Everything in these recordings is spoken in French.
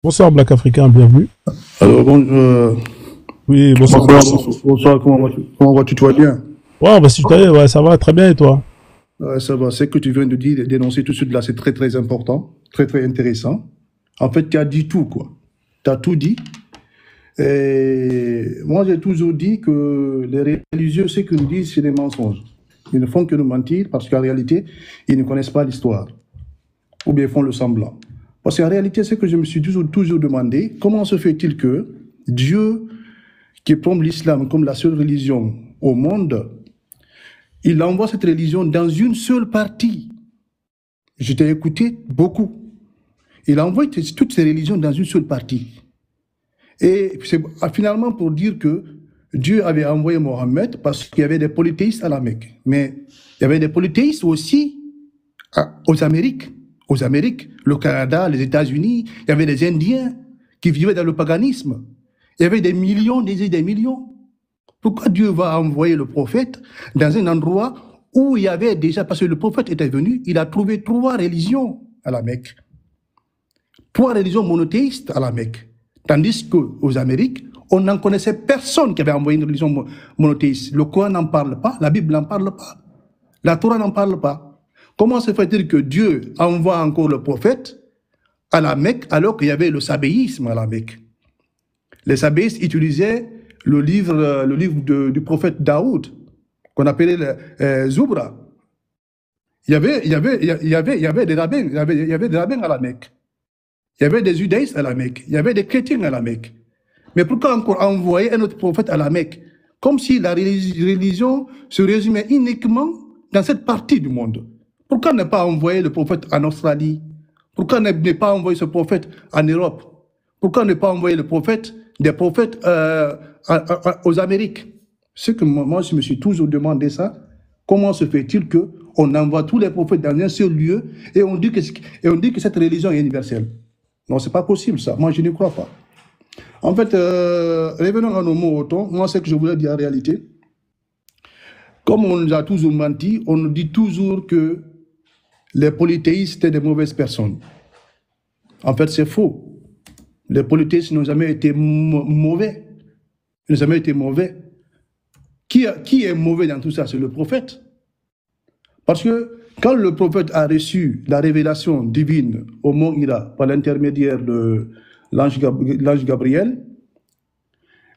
Bonsoir Black Africain, bienvenue. Alors, Oui, bonsoir. bonsoir, comment vas-tu, tu vas bien? Ouais, on va se tutoyer, ouais, ça va très bien et toi? Ouais, ça va, c'est que tu viens de dire, dénoncer tout de suite là, c'est très très important, très très intéressant. En fait, tu as dit tout, quoi. Tu as tout dit. Et moi, j'ai toujours dit que les religieux, ce qu'ils nous disent, c'est des mensonges. Ils ne font que nous mentir parce qu'en réalité, ils ne connaissent pas l'histoire. Ou bien ils font le semblant. Parce qu'en réalité, c'est que je me suis toujours demandé, comment se fait-il que Dieu, qui prône l'islam comme la seule religion au monde, il envoie cette religion dans une seule partie. Je t'ai écouté beaucoup. Il envoie toutes ces religions dans une seule partie. Et c'est finalement pour dire que Dieu avait envoyé Mohammed parce qu'il y avait des polythéistes à la Mecque. Mais il y avait des polythéistes aussi aux Amériques. Aux Amériques, le Canada, les États-Unis, il y avait des Indiens qui vivaient dans le paganisme. Il y avait des millions, des millions. Pourquoi Dieu va envoyer le prophète dans un endroit où il y avait déjà, parce que le prophète était venu, il a trouvé 3 religions à la Mecque. 3 religions monothéistes à la Mecque. Tandis qu'aux Amériques, on n'en connaissait personne qui avait envoyé une religion monothéiste. Le Coran n'en parle pas, la Bible n'en parle pas, la Torah n'en parle pas. Comment se fait-il que Dieu envoie encore le prophète à la Mecque alors qu'il y avait le sabéisme à la Mecque? Les sabéistes utilisaient le livre du prophète Daoud, qu'on appelait le Zoubra. Il y avait des rabbins, il y avait des rabbins à la Mecque. Il y avait des judaïstes à la Mecque. Il y avait des chrétiens à la Mecque. Mais pourquoi encore envoyer un autre prophète à la Mecque? Comme si la religion se résumait uniquement dans cette partie du monde. Pourquoi ne pas envoyer le prophète en Australie? Pourquoi ne pas envoyer ce prophète en Europe? Pourquoi ne pas envoyer des prophètes aux Amériques? C'est que moi, je me suis toujours demandé ça. Comment se fait-il qu'on envoie tous les prophètes dans un seul lieu et on dit que cette religion est universelle? Non, c'est pas possible ça. Moi, je ne crois pas. En fait, revenons à nos mots autant. Moi, ce que je voulais dire en réalité, comme on nous a toujours menti, on nous dit toujours que les polythéistes étaient des mauvaises personnes. En fait, c'est faux. Les polythéistes n'ont jamais été mauvais. Ils n'ont jamais été mauvais. Qui est mauvais dans tout ça? C'est le prophète. Parce que quand le prophète a reçu la révélation divine au mont Hira par l'intermédiaire de l'ange Gabriel,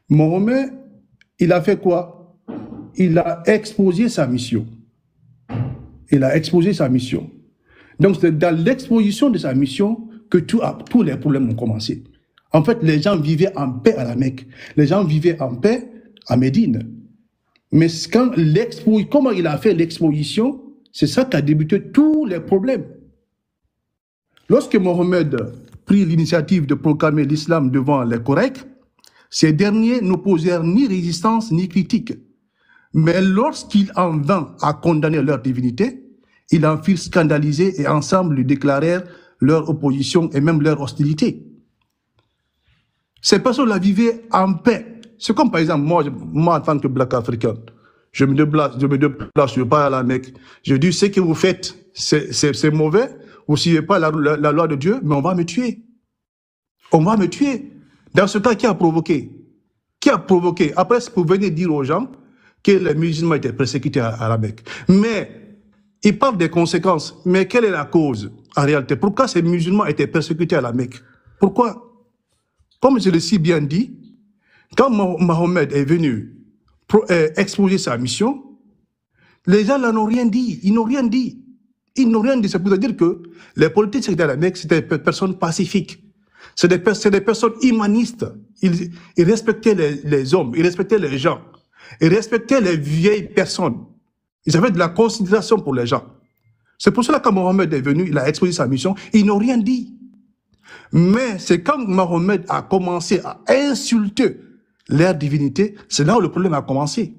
Mohammed, il a fait quoi? Il a exposé sa mission. Il a exposé sa mission. Donc c'est dans l'exposition de sa mission que tous les problèmes ont commencé. En fait, les gens vivaient en paix à la Mecque. Les gens vivaient en paix à Médine. Mais comment il a fait l'exposition, c'est ça qui a débuté tous les problèmes. Lorsque Mohammed prit l'initiative de proclamer l'islam devant les Corecs, ces derniers n'opposèrent ni résistance ni critique. Mais lorsqu'il en vint à condamner leur divinité, ils en furent scandalisés et ensemble lui déclarèrent leur opposition et même leur hostilité. Ces personnes-là vivaient en paix. C'est comme par exemple, moi en tant que Black Africain, je me déplace, je pars à la Mecque. Je dis, ce que vous faites, c'est mauvais, vous ne suivez pas la loi de Dieu, mais on va me tuer. On va me tuer. Dans ce cas, qui a provoqué? Qui a provoqué? Après, vous venez dire aux gens que les musulmans étaient persécutés à la Mecque. Mais ils parlent des conséquences. Mais quelle est la cause en réalité? Pourquoi ces musulmans étaient persécutés à la Mecque? Pourquoi? Comme je l'ai si bien dit, quand Mohammed est venu exposer sa mission, les gens n'en ont rien dit. Ils n'ont rien dit. Ils n'ont rien dit. C'est pour dire que les politiques qui étaient à la Mecque, c'était des personnes pacifiques. C'est des personnes humanistes. Ils respectaient les hommes, ils respectaient les gens, ils respectaient les vieilles personnes. Ils avaient de la considération pour les gens. C'est pour cela que quand Mohammed est venu, il a exposé sa mission, ils n'ont rien dit. Mais c'est quand Mohammed a commencé à insulter leur divinité, c'est là où le problème a commencé.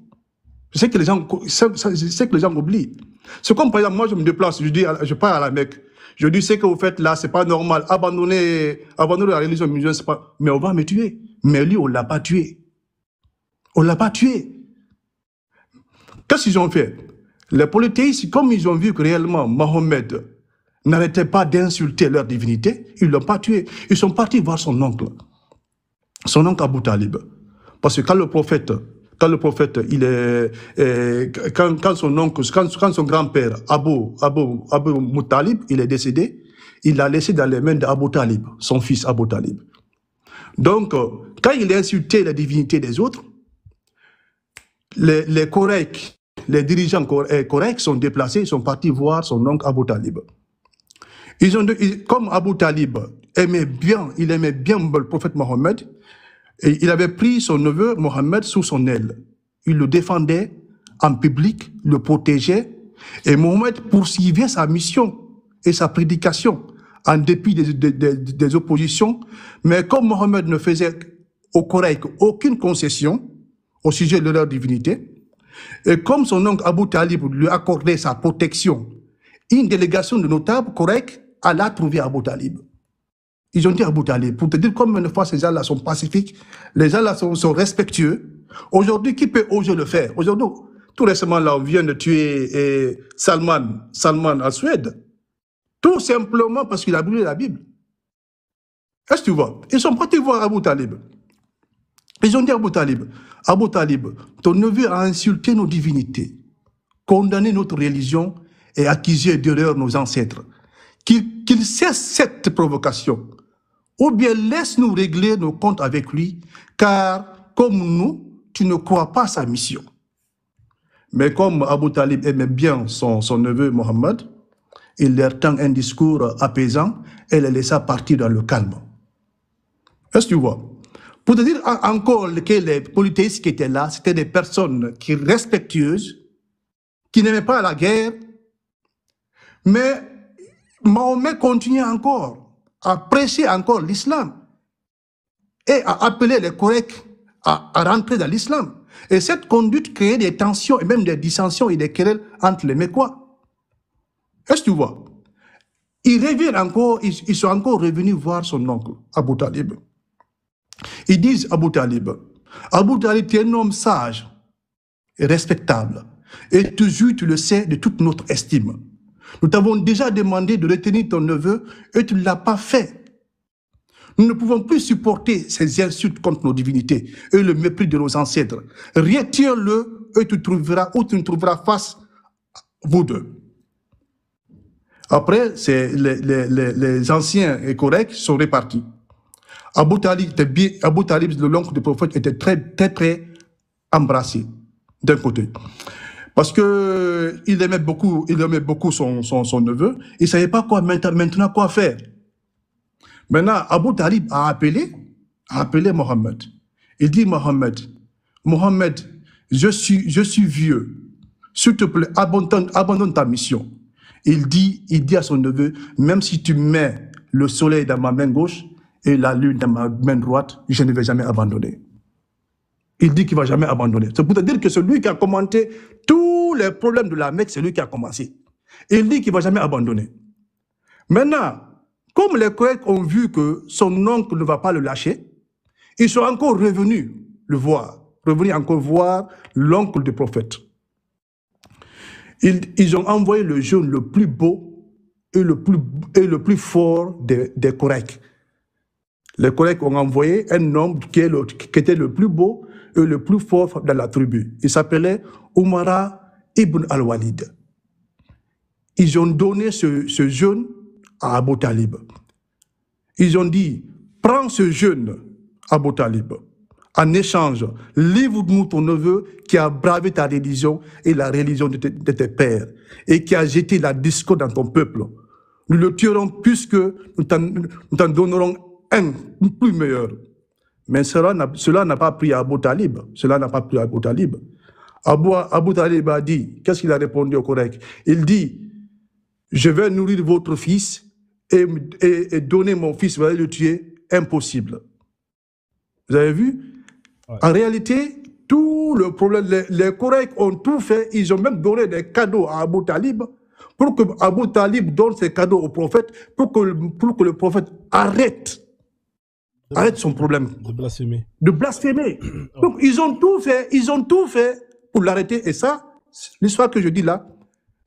C'est que les gens oublient. C'est comme par exemple, moi je me déplace, je pars à la Mecque. Je dis, ce que vous faites là, c'est pas normal. Abandonnez la religion musulmane, c'est pas... Mais on va me tuer. Mais lui, on l'a pas tué. On l'a pas tué. Qu'est-ce qu'ils ont fait? Les polythéistes, comme ils ont vu que réellement Mohammed n'arrêtaient pas d'insulter leur divinité, ils ne l'ont pas tué. Ils sont partis voir son oncle Abu Talib. Parce que quand le prophète, quand son oncle, quand son grand-père, Abu Muttalib, il est décédé, il l'a laissé dans les mains d'Abu Talib, son fils Abu Talib. Donc, quand il a insulté la divinité des autres, les Koreïs, les dirigeants Koreïs sont déplacés, ils sont partis voir son oncle Abu Talib. Comme Abu Talib aimait bien le prophète Mohammed, et il avait pris son neveu Mohammed sous son aile. Il le défendait en public, le protégeait, et Mohammed poursuivait sa mission et sa prédication en dépit des oppositions. Mais comme Mohammed ne faisait au Coraïque aucune concession au sujet de leur divinité, et comme son oncle Abu Talib lui accordait sa protection, une délégation de notables Coraïques alla trouver Abu Talib. Ils ont dit à Abu Talib, pour te dire combien de fois ces gens-là sont pacifiques, les gens-là sont respectueux. Aujourd'hui, qui peut oser le faire? Aujourd'hui, tout récemment, là, on vient de tuer Salman en Suède. Tout simplement parce qu'il a brûlé la Bible. Est-ce que tu vois? Ils sont partis voir Abu Talib. Ils ont dit à Abu Talib, ton neveu a insulté nos divinités, condamné notre religion et accusé d'erreur nos ancêtres. Qu'il cesse cette provocation. Ou bien laisse-nous régler nos comptes avec lui, car comme nous, tu ne crois pas à sa mission. Mais comme Abu Talib aimait bien son neveu Mohammed, il leur tint un discours apaisant et les laissa partir dans le calme. Est-ce que tu vois? Pour te dire encore que les polythéistes qui étaient là, c'était des personnes respectueuses, qui n'aimaient pas la guerre, mais Mahomet continuait encore à prêcher encore l'islam et à appeler les Coréens à rentrer dans l'islam. Et cette conduite créait des tensions et même des dissensions et des querelles entre les Mécois. Est-ce que tu vois? Ils reviennent encore, ils sont encore revenus voir son oncle, Abu Talib. Ils disent Abu Talib, tu es un homme sage et respectable. Et toujours, tu le sais, de toute notre estime. Nous t'avons déjà demandé de retenir ton neveu et tu ne l'as pas fait. Nous ne pouvons plus supporter ces insultes contre nos divinités et le mépris de nos ancêtres. Retire-le et tu ne trouveras face, vous deux. Après, les anciens et corrects sont répartis. Abu Talib, l'oncle du prophète, était très embrassé d'un côté. Parce que il aimait beaucoup son neveu. Il ne savait pas maintenant quoi faire. Maintenant, Abu Talib a appelé Mohammed. Il dit Mohammed, je suis vieux. S'il te plaît, abandonne ta mission. Il dit à son neveu, même si tu mets le soleil dans ma main gauche et la lune dans ma main droite, je ne vais jamais abandonner. Il dit qu'il ne va jamais abandonner. C'est pour te dire que celui qui a commenté tous les problèmes de la Mecque, c'est lui qui a commencé. Il dit qu'il ne va jamais abandonner. Maintenant, comme les Coréens ont vu que son oncle ne va pas le lâcher, ils sont encore revenus encore voir l'oncle du prophète. Ils ont envoyé le jeune le plus beau et le plus fort des Coréens. Les Coréens ont envoyé un homme qui était le plus beau et le plus fort dans la tribu. Il s'appelait Umara ibn al-Walid. Ils ont donné ce jeune à Abu Talib. Ils ont dit, prends ce jeune, Abu Talib. En échange, livre-nous ton neveu qui a bravé ta religion et la religion de tes pères et qui a jeté la discorde dans ton peuple. Nous le tuerons puisque nous t'en donnerons un plus meilleur. Mais cela n'a pas pris Abu Talib. Abu Talib a dit, qu'est-ce qu'il a répondu au Coréen? Il dit, je vais nourrir votre fils et donner mon fils, vous allez le tuer, impossible. Vous avez vu? Ouais. En réalité, tout le problème, les Coréens ont tout fait, ils ont même donné des cadeaux à Abu Talib pour que Abu Talib donne ses cadeaux au prophète, pour que le prophète arrête son problème. De blasphémer. Donc, ils ont tout fait pour l'arrêter. Et ça, l'histoire que je dis là,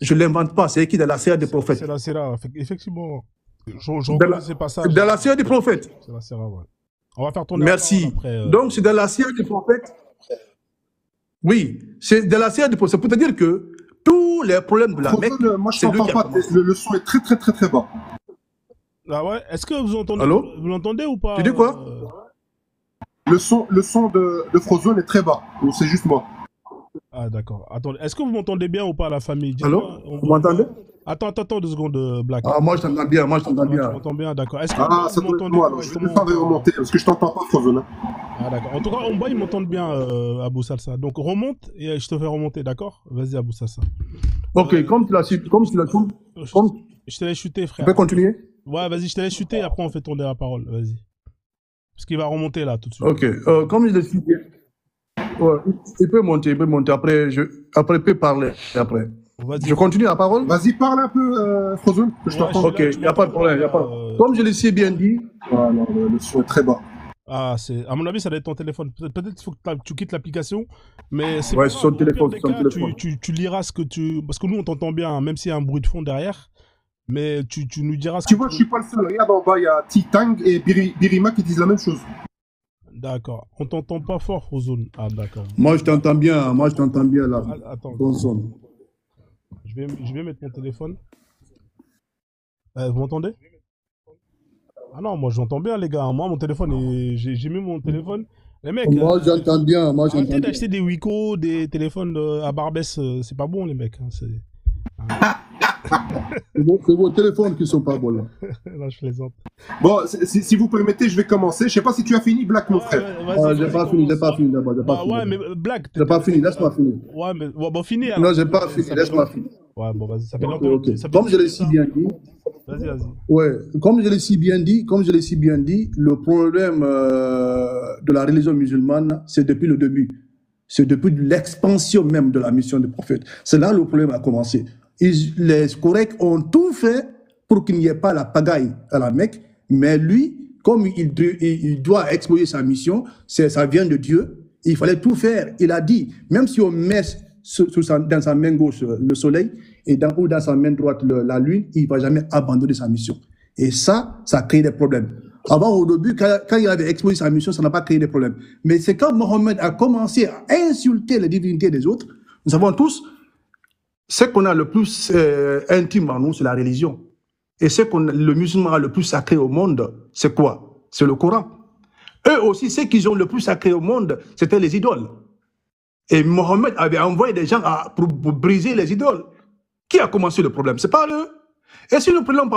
Je ne l'invente pas, c'est écrit dans la Sira des prophètes. C'est la Sira, effectivement. Je Dans reconnais ces passages. dans la Sira des prophètes. C'est la Sira, ouais. On va faire tourner la parole Merci. après. Donc, c'est dans la Sira des prophètes. Oui, c'est dans la Sira des prophètes. C'est pour te dire que tous les problèmes de la Mecque, Moi, je c'est lui t'entends qui a pas. commencé. Le son est très, très, très, très bas. Ah ouais. Est-ce que Allô? vous l'entendez ou pas Tu dis quoi? Le son de Frozone est très bas. Ou c'est juste moi. Ah d'accord. Attendez, est-ce que vous m'entendez bien ou pas, la famille? Allô? Dites-moi, Vous m'entendez? Attends 2 secondes, Black. Ah, moi, je t'entends bien, moi, je t'entends Ouais, tu bien. m'entends bien, d'accord. Est-ce que Ah, vous ça doit être m'entendez moi. Alors, je vais correctement descendre et remonter parce que je t'entends pas, Frozone. Ah d'accord. En tout cas, en bas, ils m'entendent bien, Abou Salsa. Donc remonte et je te fais remonter, d'accord? Vas-y, Abou Salsa. Ok, comme tu l'as su, comme tu l'as tout, comme Je te laisse chuter, tu frère. peux continuer? Ouais, vas-y, je te laisse chuter, après on fait tourner la parole, vas-y. Parce qu'il va remonter là, tout de suite. Ok, comme je l'ai expliqué, ouais, il peut monter, après, après, il peut parler, après. Vas-y. Je continue la parole? Vas-y, parle un peu, Frozone, que je Ouais, t'entends. Ok, il n'y a pas de problème, Comme je l'ai si bien dit, Ah, non, le son est très bas. Ah, à mon avis, ça doit être ton téléphone. Peut-être qu'il faut que tu quittes l'application, mais c'est Ouais, pas c'est son grave. Au pire téléphone, des c'est son cas, téléphone. tu liras ce que tu... Parce que nous, on t'entend bien, hein, même s'il y a un bruit de fond derrière, mais tu nous diras ce Tu que vois, je suis pas le seul. Regarde en bas, il y a T-Tang et Birima qui disent la même chose. D'accord. On t'entend pas fort, Frozone. Ah, d'accord. moi, je t'entends bien, là. Ah, attends, Bon son. je vais mettre mon téléphone. Vous m'entendez? Ah non, moi j'entends bien, les gars. Moi, mon téléphone, j'ai mis mon téléphone. Les mecs, Moi, j'entends bien, arrêtez d'acheter des Wiko, des téléphones à Barbès. C'est pas bon, les mecs. Hein, C'est vos téléphones qui sont pas bons, là. Là, je plaisante. Bon, si vous permettez, je vais commencer. Je sais pas si tu as fini, Black, mon frère. Ah, j'ai pas fini d'abord, j'ai pas Bah fini. ouais, mais Black. J'ai pas fini, laisse-moi finir. Ouais, mais bon, finis. Non, j'ai pas fini, laisse-moi finir. Ouais, bon, vas-y, ça fait Ok, longtemps. ok. Ça fait Comme je l'ai ça. si bien dit, Vas-y. ouais, comme je l'ai si bien dit, le problème de la religion musulmane, c'est depuis le début. C'est depuis l'expansion même de la mission du prophète. C'est là le problème a commencé. Les Coréens ont tout fait pour qu'il n'y ait pas la pagaille à la Mecque, mais lui, comme il doit exposer sa mission, ça vient de Dieu, il fallait tout faire. Il a dit, même si on met dans sa main gauche le soleil et ou dans sa main droite la lune, il ne va jamais abandonner sa mission. Et ça crée des problèmes. Avant, au début, quand il avait exposé sa mission, ça n'a pas créé des problèmes. Mais c'est quand Mohammed a commencé à insulter les divinités des autres, nous savons tous, ce qu'on a le plus intime en nous, c'est la religion. Et le musulman a le plus sacré au monde, c'est quoi? C'est le Coran. Eux aussi, ceux qu'ils ont le plus sacré au monde, c'était les idoles. Et Mohammed avait envoyé des gens pour briser les idoles. Qui a commencé le problème? C'est pas eux. Et si nous prenons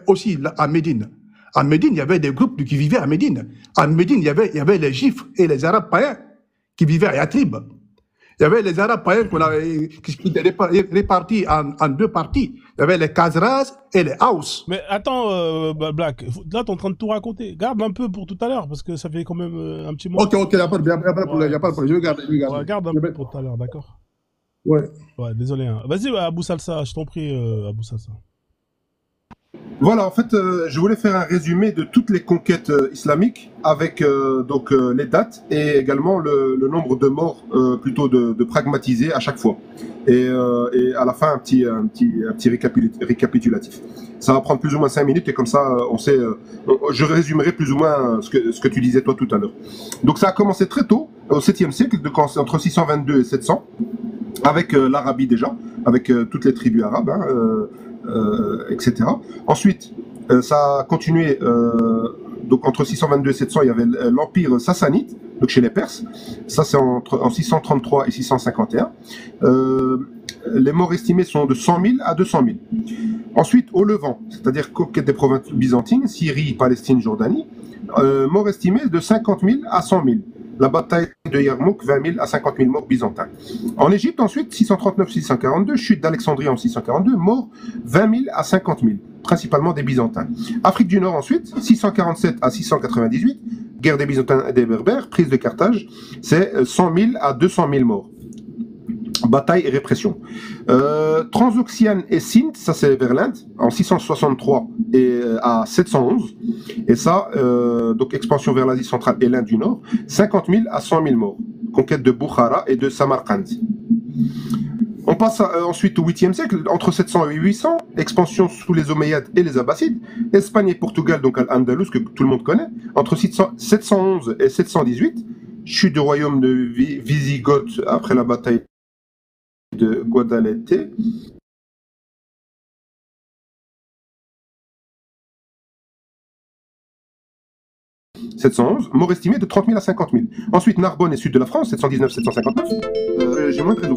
aussi à Médine. À Médine, il y avait des groupes qui vivaient à Médine. À Médine, il y avait les Juifs et les Arabes païens qui vivaient à Yatrib. Il y avait les Arabes païens qui étaient répartis en 2 parties. Il y avait les Khazraj et les Haus. Mais attends, Black, là, t'es en train de tout raconter. Garde un peu pour tout à l'heure, parce que ça fait quand même un petit moment. Ok, il n'y a pas de problème. Je vais garder. Ouais, garde un peu pour tout à l'heure, d'accord? Ouais. Ouais, désolé. Hein. Vas-y, Abou Salsa, je t'en prie, Abou Salsa. Voilà, en fait, je voulais faire un résumé de toutes les conquêtes islamiques avec donc les dates et également le nombre de morts plutôt de pragmatisés à chaque fois. Et à la fin, un petit récapitulatif. Ça va prendre plus ou moins 5 minutes et comme ça, on sait. Je résumerai plus ou moins ce que tu disais toi tout à l'heure. Donc ça a commencé très tôt, au 7e siècle, entre 622 et 700, avec l'Arabie déjà, avec toutes les tribus arabes. Etc. Ensuite, ça a continué. Donc entre 622 et 700, il y avait l'empire sassanide, donc chez les Perses. Ça, c'est en 633 et 651. Les morts estimés sont de 100 000 à 200 000. Ensuite, au Levant, c'est-à-dire conquête des provinces byzantines, Syrie, Palestine, Jordanie, morts estimés de 50 000 à 100 000. La bataille de Yarmouk, 20 000 à 50 000 morts byzantins. En Égypte, ensuite, 639-642, chute d'Alexandrie en 642, morts 20 000 à 50 000, principalement des Byzantins. Afrique du Nord, ensuite, 647 à 698, guerre des Byzantins et des Berbères, prise de Carthage, c'est 100 000 à 200 000 morts. Bataille et répression. Transoxiane et Sindh, ça c'est vers l'Inde, en 663 et à 711. Et ça, donc expansion vers l'Asie centrale et l'Inde du Nord, 50 000 à 100 000 morts. Conquête de Bukhara et de Samarkand. On passe ensuite au 8e siècle, entre 700 et 800, expansion sous les Omeyyades et les Abbassides, Espagne et Portugal, donc Al-Andalus, que tout le monde connaît, entre 711 et 718, chute du royaume de Visigoth après la bataille de Guadalete. « 711, mort estimé de 30 000 à 50 000. Ensuite, Narbonne et sud de la France, 719-759. J'ai moins de réseau.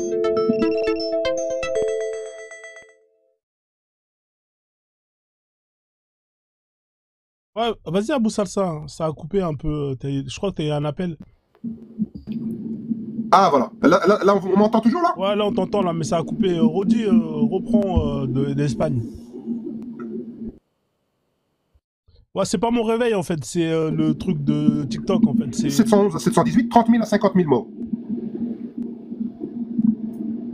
Ouais, vas-y, Abou Salsa, ça a coupé un peu. Je crois que tu as eu un appel. Ah, voilà. Là on m'entend toujours, là? Ouais, là, on t'entend, là, mais ça a coupé. Rodi, reprends d'Espagne. Ouais, c'est pas mon réveil, en fait. C'est le truc de TikTok, en fait. 711 à 718, 30 000 à 50 000 morts.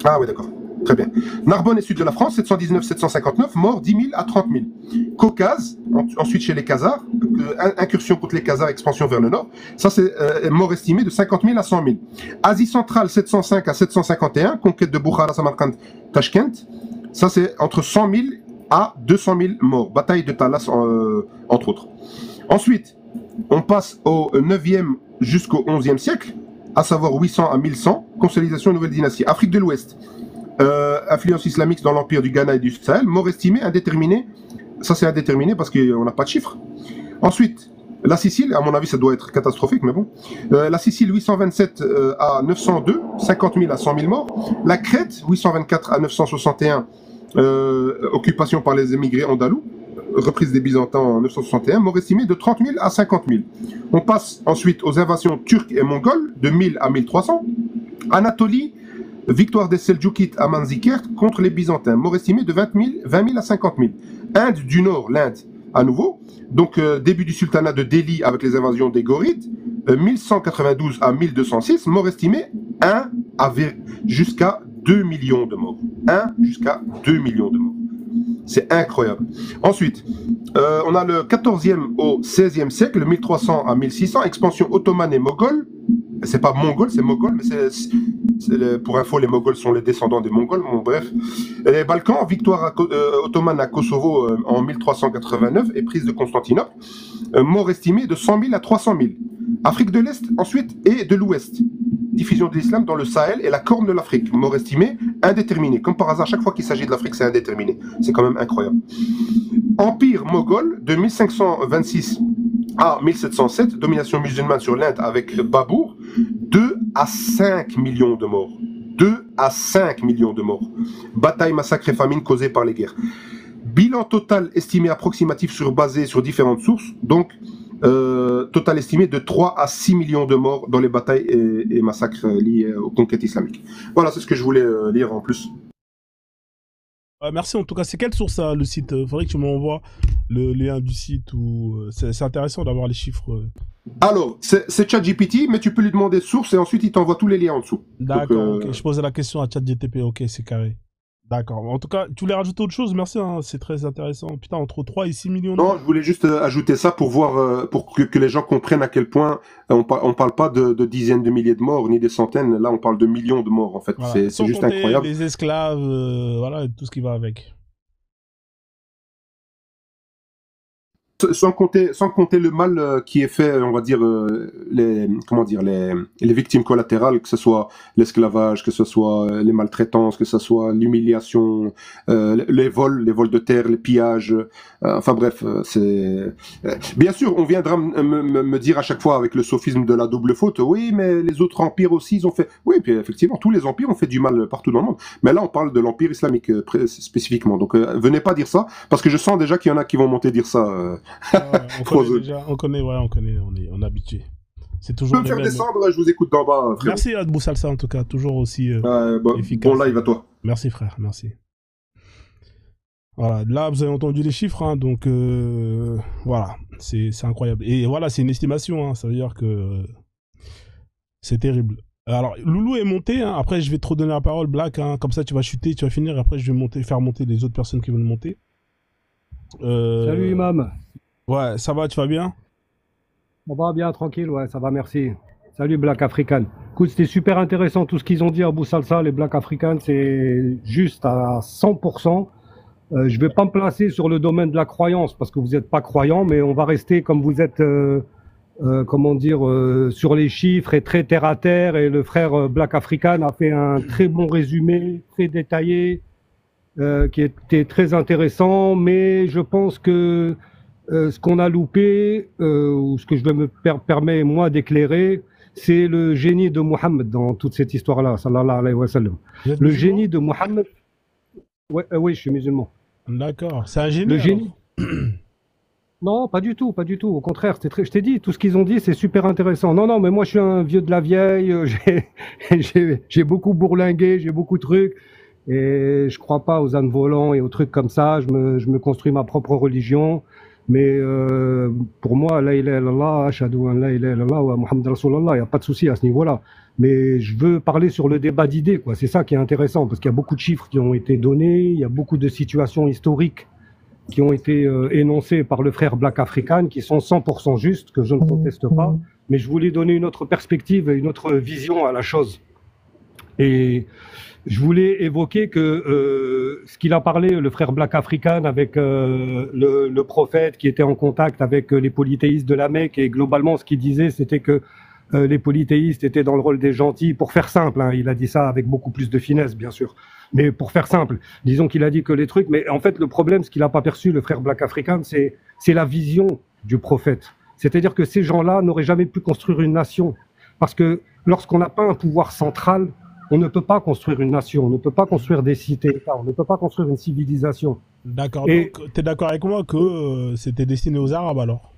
Ah, oui, d'accord. Très bien. Narbonne et sud de la France, 719-759, morts 10 000 à 30 000. Caucase, ensuite chez les Khazars, incursion contre les Khazars, expansion vers le nord. Ça, c'est mort estimé de 50 000 à 100 000. Asie centrale, 705 à 751, conquête de Bukhara, Samarkand, Tashkent. Ça, c'est entre 100 000 à 200 000 morts. Bataille de Talas, entre autres. Ensuite, on passe au 9e jusqu'au 11e siècle, à savoir 800 à 1100, consolidation nouvelle dynastie. Afrique de l'Ouest. Influence islamique dans l'empire du Ghana et du Sahel, mort estimé, indéterminé. Ça, c'est indéterminé parce qu'on n'a pas de chiffres. Ensuite, la Sicile, à mon avis, ça doit être catastrophique, mais bon. La Sicile, 827 à 902, 50 000 à 100 000 morts. La Crète, 824 à 961, occupation par les émigrés andalous. Reprise des Byzantins en 961, mort estimé de 30 000 à 50 000. On passe ensuite aux invasions turques et mongoles, de 1000 à 1300. Anatolie, victoire des Seldjoukites à Manzikert contre les Byzantins, mort estimé de 20 000 à 50 000. Inde du Nord, l'Inde, à nouveau. Donc, début du sultanat de Delhi avec les invasions des Ghorides, 1192 à 1206, mort estimé 1 jusqu'à 2 millions de morts. 1 jusqu'à 2 millions de morts. C'est incroyable. Ensuite, on a le 14e au 16e siècle, 1300 à 1600, expansion ottomane et moghole. C'est pas mongol, c'est moghol, mais pour info, les Moghols sont les descendants des Mongols. Bon, bref. Les Balkans, victoire ottomane à Kosovo en 1389 et prise de Constantinople. Mort estimée de 100 000 à 300 000. Afrique de l'Est, ensuite, et de l'Ouest. Diffusion de l'islam dans le Sahel et la Corne de l'Afrique. Mort estimée, indéterminée. Comme par hasard, chaque fois qu'il s'agit de l'Afrique, c'est indéterminé. C'est quand même incroyable. Empire moghol, de 1526 à 1707, domination musulmane sur l'Inde avec Babour, 2 à 5 millions de morts. 2 à 5 millions de morts. Bataille, massacre et famine causées par les guerres. Bilan total estimé approximatif basé sur différentes sources, donc total estimé de 3 à 6 millions de morts dans les batailles et massacres liés aux conquêtes islamiques. Voilà, c'est ce que je voulais lire en plus. Merci en tout cas. C'est quelle source le site? Faudrait que tu m'envoies le lien du site. C'est intéressant d'avoir les chiffres. Alors, c'est ChatGPT, mais tu peux lui demander source et ensuite il t'envoie tous les liens en dessous. D'accord, ok. Je posais la question à ChatGPT. Ok, c'est carré. D'accord. En tout cas, tu voulais rajouter autre chose? Merci, hein, c'est très intéressant. Putain, entre 3 et 6 millions de... Non, je voulais juste ajouter ça pour voir, pour que les gens comprennent à quel point on parle pas de dizaines de milliers de morts, ni des centaines. Là, on parle de millions de morts, en fait. Voilà. C'est juste incroyable. Les esclaves, voilà, et tout ce qui va avec. Sans compter le mal qui est fait, on va dire, les victimes collatérales, que ce soit l'esclavage, que ce soit les maltraitances, que ce soit l'humiliation, les vols de terre, les pillages, enfin bref, c'est... Bien sûr, on viendra me dire à chaque fois avec le sophisme de la double faute, oui, mais les autres empires aussi, ils ont fait... Oui, puis effectivement, tous les empires ont fait du mal partout dans le monde. Mais là, on parle de l'empire islamique spécifiquement. Donc, venez pas dire ça, parce que je sens déjà qu'il y en a qui vont monter dire ça... on connaît, on est habitué. C'est toujours. Tu peux me faire descendre, je vous écoute d'en bas, frère. Merci à Abou Salsa en tout cas, toujours aussi efficace. Bon live à toi. Merci frère, merci. Voilà, là vous avez entendu les chiffres, hein, donc voilà, c'est incroyable. Et voilà, c'est une estimation, hein, ça veut dire que c'est terrible. Alors Loulou est monté, hein, après je vais te redonner la parole, Black, hein, comme ça tu vas chuter, tu vas finir, et après je vais faire monter les autres personnes qui veulent monter. Salut Imam. Ouais, ça va, tu vas bien? On va bien, tranquille, ouais, ça va, merci. Salut Black African. Écoute, c'était super intéressant tout ce qu'ils ont dit à Abou Salsa, les Black Africans, c'est juste à 100%. Je vais pas me placer sur le domaine de la croyance parce que vous n'êtes pas croyant, mais on va rester comme vous êtes, comment dire, sur les chiffres et très terre à terre. Et le frère Black African a fait un très bon résumé, très détaillé, qui était très intéressant. Mais je pense que ce qu'on a loupé, ou ce que je vais me permettre moi d'éclairer, c'est le génie de Mohammed dans toute cette histoire-là, sallallahu alayhi wa sallam. Le génie de Mohammed. Ouais, oui, je suis musulman. D'accord, c'est un génie. Le génie. Non, pas du tout, pas du tout. Au contraire, je t'ai dit, tout ce qu'ils ont dit, c'est super intéressant. Non, non, mais moi, je suis un vieux de la vieille. J'ai beaucoup bourlingué, j'ai beaucoup de trucs. Et je crois pas aux ânes volants et aux trucs comme ça. Je me construis ma propre religion. Mais pour moi, la ilaha illallah, ashhadu an la ilaha illallah wa Muhammad Rasulullah, il n'y a pas de souci à ce niveau-là. Mais je veux parler sur le débat d'idées, quoi. C'est ça qui est intéressant, parce qu'il y a beaucoup de chiffres qui ont été donnés, il y a beaucoup de situations historiques qui ont été énoncées par le frère Black African, qui sont 100% justes, que je ne conteste pas. Mais je voulais donner une autre perspective et une autre vision à la chose. Et je voulais évoquer que ce qu'il a parlé, le frère Black African, avec le prophète qui était en contact avec les polythéistes de la Mecque, et globalement ce qu'il disait, c'était que les polythéistes étaient dans le rôle des gentils, pour faire simple, hein, il a dit ça avec beaucoup plus de finesse, bien sûr, mais pour faire simple, disons qu'il a dit que les trucs, mais en fait le problème, ce qu'il n'a pas perçu, le frère Black African, c'est la vision du prophète. C'est-à-dire que ces gens-là n'auraient jamais pu construire une nation, parce que lorsqu'on n'a pas un pouvoir central, on ne peut pas construire une nation, on ne peut pas construire des cités-États, on ne peut pas construire une civilisation. D'accord, donc tu es d'accord avec moi que c'était destiné aux Arabes alors?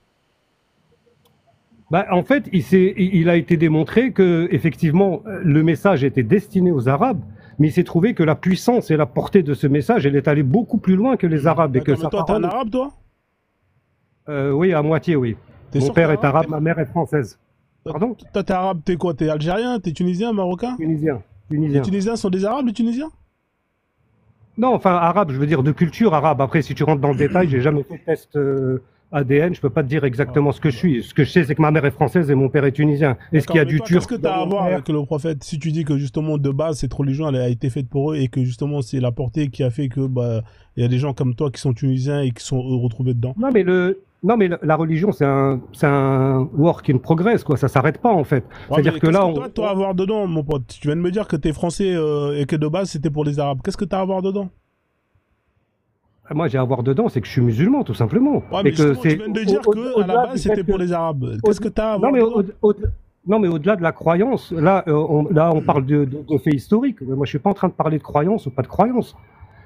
Bah, en fait, il a été démontré que effectivement le message était destiné aux Arabes, mais il s'est trouvé que la puissance et la portée de ce message, elle est allée beaucoup plus loin que les Arabes. Et que mais toi, t'es un Arabe, toi? Oui, à moitié, oui. Mon père est arabe, ma mère est française. Pardon? Toi, t'es arabe, t'es quoi? T'es algérien? T'es tunisien, marocain? Tunisien. Les Tunisiens sont des Arabes, les Tunisiens? Non, enfin, arabe, je veux dire de culture arabe. Après, si tu rentres dans le détail, j'ai jamais fait de test ADN, je peux pas te dire exactement ce que je suis. Ce que je sais, c'est que ma mère est française et mon père est tunisien. Est-ce qu'il y a du turc? Qu'est-ce que tu as à voir avec le prophète? Si tu dis que justement de base cette religion elle a été faite pour eux et que justement c'est la portée qui a fait que il y a des gens comme toi qui sont tunisiens et qui sont retrouvés dedans. Non mais la religion c'est un work in progress, quoi. Ça s'arrête pas en fait. Ouais, c'est-à-dire que là toi à voir dedans, mon pote. Tu viens de me dire que t'es français et que de base c'était pour les Arabes. Qu'est-ce que tu as à voir dedans? Moi, j'ai à voir dedans, c'est que je suis musulman, tout simplement. Ouais, mais tu viens de dire qu'à la base, c'était pour les Arabes. Qu'est-ce que tu as à voir dedans? Non, mais au-delà de la croyance, là, on parle de faits historiques. Moi, je suis pas en train de parler de croyance ou pas de croyance.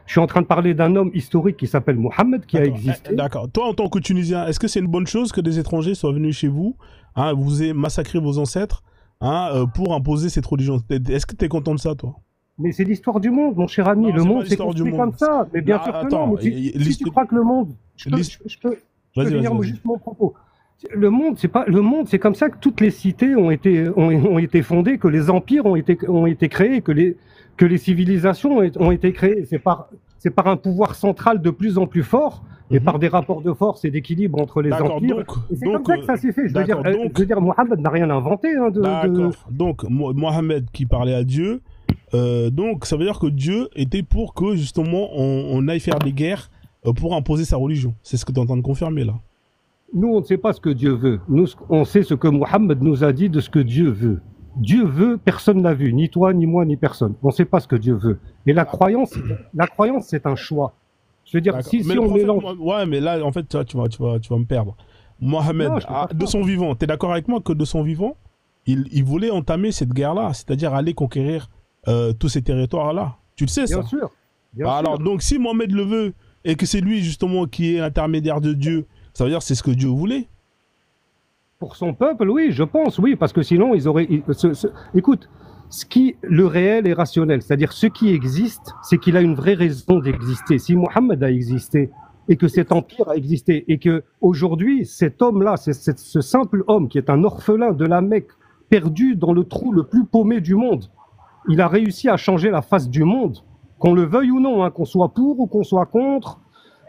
Je suis en train de parler d'un homme historique qui s'appelle Mohammed, qui a existé. D'accord. Toi, en tant que Tunisien, est-ce que c'est une bonne chose que des étrangers soient venus chez vous, hein, vous ayez massacré vos ancêtres, hein, pour imposer cette religion? Est-ce que tu es content de ça, toi? Mais c'est l'histoire du monde, mon cher ami. Non, le monde, c'est construit comme ça. Mais bien sûr que non. Si tu crois que le monde... Je peux finir juste mon propos. Le monde, c'est comme ça que toutes les cités ont été fondées, que les empires ont été créés, que les civilisations ont été créées. C'est par un pouvoir central de plus en plus fort et par des rapports de force et d'équilibre entre les empires. C'est comme ça que ça s'est fait. Je veux dire, Mohammed n'a rien inventé. Hein, d'accord. Donc, Mohammed qui parlait à Dieu... donc ça veut dire que Dieu était pour que justement on aille faire des guerres pour imposer sa religion. C'est ce que tu es en train de confirmer là. Nous on ne sait pas ce que Dieu veut. Nous on sait ce que Mohammed nous a dit de ce que Dieu veut. Dieu veut, personne n'a vu, ni toi, ni moi, ni personne. On ne sait pas ce que Dieu veut. Et la croyance c'est un choix. Je veux dire, si on mélange... Ouais, mais là en fait tu vas me perdre. Mohammed, de son vivant, tu es d'accord avec moi que de son vivant, il voulait entamer cette guerre-là, c'est-à-dire aller conquérir tous ces territoires-là. Tu le sais, ça? Bien sûr. Alors, donc, si Mohamed le veut, et que c'est lui, justement, qui est l'intermédiaire de Dieu, ça veut dire que c'est ce que Dieu voulait? Pour son peuple, oui, je pense, oui, parce que sinon, ils auraient... Écoute, le réel est rationnel, c'est-à-dire ce qui existe, c'est qu'il a une vraie raison d'exister. Si Mohammed a existé, et que cet empire a existé, et que aujourd'hui cet homme-là, ce simple homme qui est un orphelin de la Mecque, perdu dans le trou le plus paumé du monde, il a réussi à changer la face du monde, qu'on le veuille ou non, hein, qu'on soit pour ou qu'on soit contre.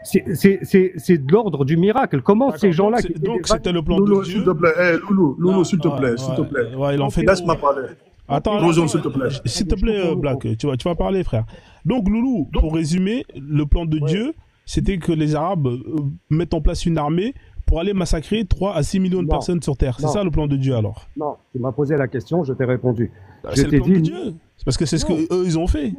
C'est de l'ordre du miracle. Comment ces gens-là... Donc c'était le plan Loulou, de Dieu. s'il te plaît, Loulou, s'il te plaît, s'il te plaît. Ouais, il en fait. Laisse-moi parler. Attends, s'il te plaît. S'il te plaît, Black, tu vas parler, frère. Donc, Loulou, pour résumer, le plan de Dieu, c'était que les Arabes mettent en place une armée pour aller massacrer 3 à 6 millions de personnes sur Terre. C'est ça le plan de Dieu, alors? Non, tu m'as posé la question, je t'ai répondu. C'est le plan de Dieu. C'est parce que c'est ce qu'eux, ils ont fait.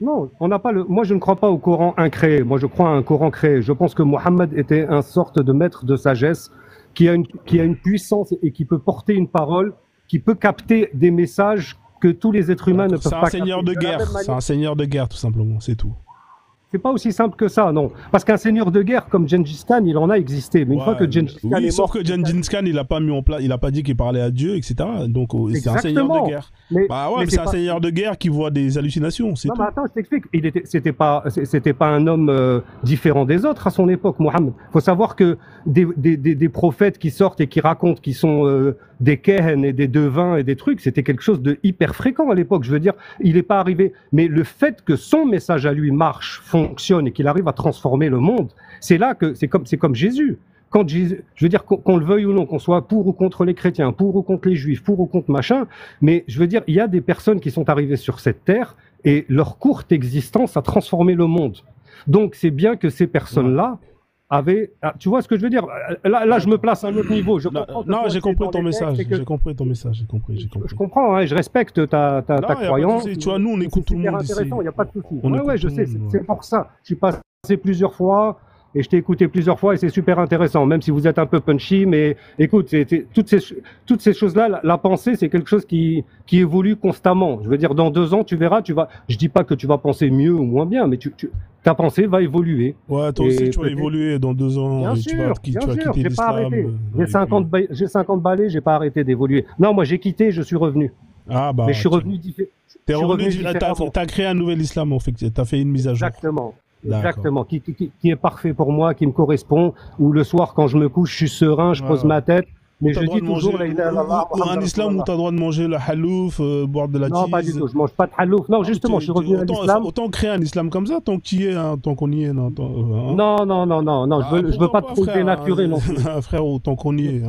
Non, on n'a pas le... Moi, je ne crois pas au Coran incréé. Moi, je crois à un Coran créé. Je pense que Mohammed était un sorte de maître de sagesse qui a une puissance et qui peut porter une parole, qui peut capter des messages que tous les êtres humains ne peuvent pas capter. C'est un seigneur de guerre. C'est un seigneur de guerre, tout simplement. C'est tout. C'est pas aussi simple que ça, non. Parce qu'un seigneur de guerre comme Gengis Khan, il en a existé. Mais une fois que Gengis Khan est mort... sauf que Gengis Khan, il a pas mis en place, il a pas dit qu'il parlait à Dieu, etc. Donc, c'est un seigneur de guerre. Mais c'est un seigneur de guerre qui voit des hallucinations, c'est tout. Non, mais attends, je t'explique. C'était pas un homme différent des autres à son époque, Mohammed. Faut savoir que des prophètes qui sortent et qui racontent qu'ils sont des kehen et des devins et des trucs, c'était quelque chose de hyper fréquent à l'époque. Je veux dire, il n'est pas arrivé. Mais le fait que son message à lui marche, fonctionne et qu'il arrive à transformer le monde, c'est là que c'est comme Jésus. Quand Jésus, je veux dire qu'on le veuille ou non, qu'on soit pour ou contre les chrétiens, pour ou contre les juifs, pour ou contre machin, mais je veux dire, il y a des personnes qui sont arrivées sur cette terre et leur courte existence a transformé le monde. Donc c'est bien que ces personnes-là avaient... Tu vois ce que je veux dire? Là, je me place à un autre niveau. Non, j'ai compris ton message. J'ai compris ton message. J'ai compris. Je comprends, hein, je respecte ta croyance. Tu vois, nous, on écoute tout le monde ici. C'est super intéressant, il n'y a pas de souci. Ouais, je sais, c'est pour ça. Je suis passé plusieurs fois et je t'ai écouté plusieurs fois et c'est super intéressant, même si vous êtes un peu punchy, mais écoute, toutes ces choses-là, la pensée, c'est quelque chose qui évolue constamment. Je veux dire, dans 2 ans, tu verras, je dis pas que tu vas penser mieux ou moins bien, mais ta pensée va évoluer. Ouais, toi aussi, tu vas évoluer dans 2 ans. Bien et sûr, tu vas quitter j'ai pas l'islam. arrêté. J'ai 50 balais, j'ai pas arrêté d'évoluer. Non, moi, j'ai quitté, je suis revenu. Ah, bah. Mais je suis revenu t'as créé un nouvel islam, en fait. T'as fait une mise à jour. Exactement, qui est parfait pour moi, qui me correspond, où le soir quand je me couche, je suis serein, je pose ma tête, mais je dis toujours un islam où tu as le droit de manger le halouf, boire de la cheese. Non, pas du tout, je mange pas de halouf. Non, justement, je suis revenu à l'islam. Autant créer un islam comme ça, tant qu'il y est, tant qu'on y est. Non, je veux pas trop dénaturer non plus. Frère, autant qu'on y est.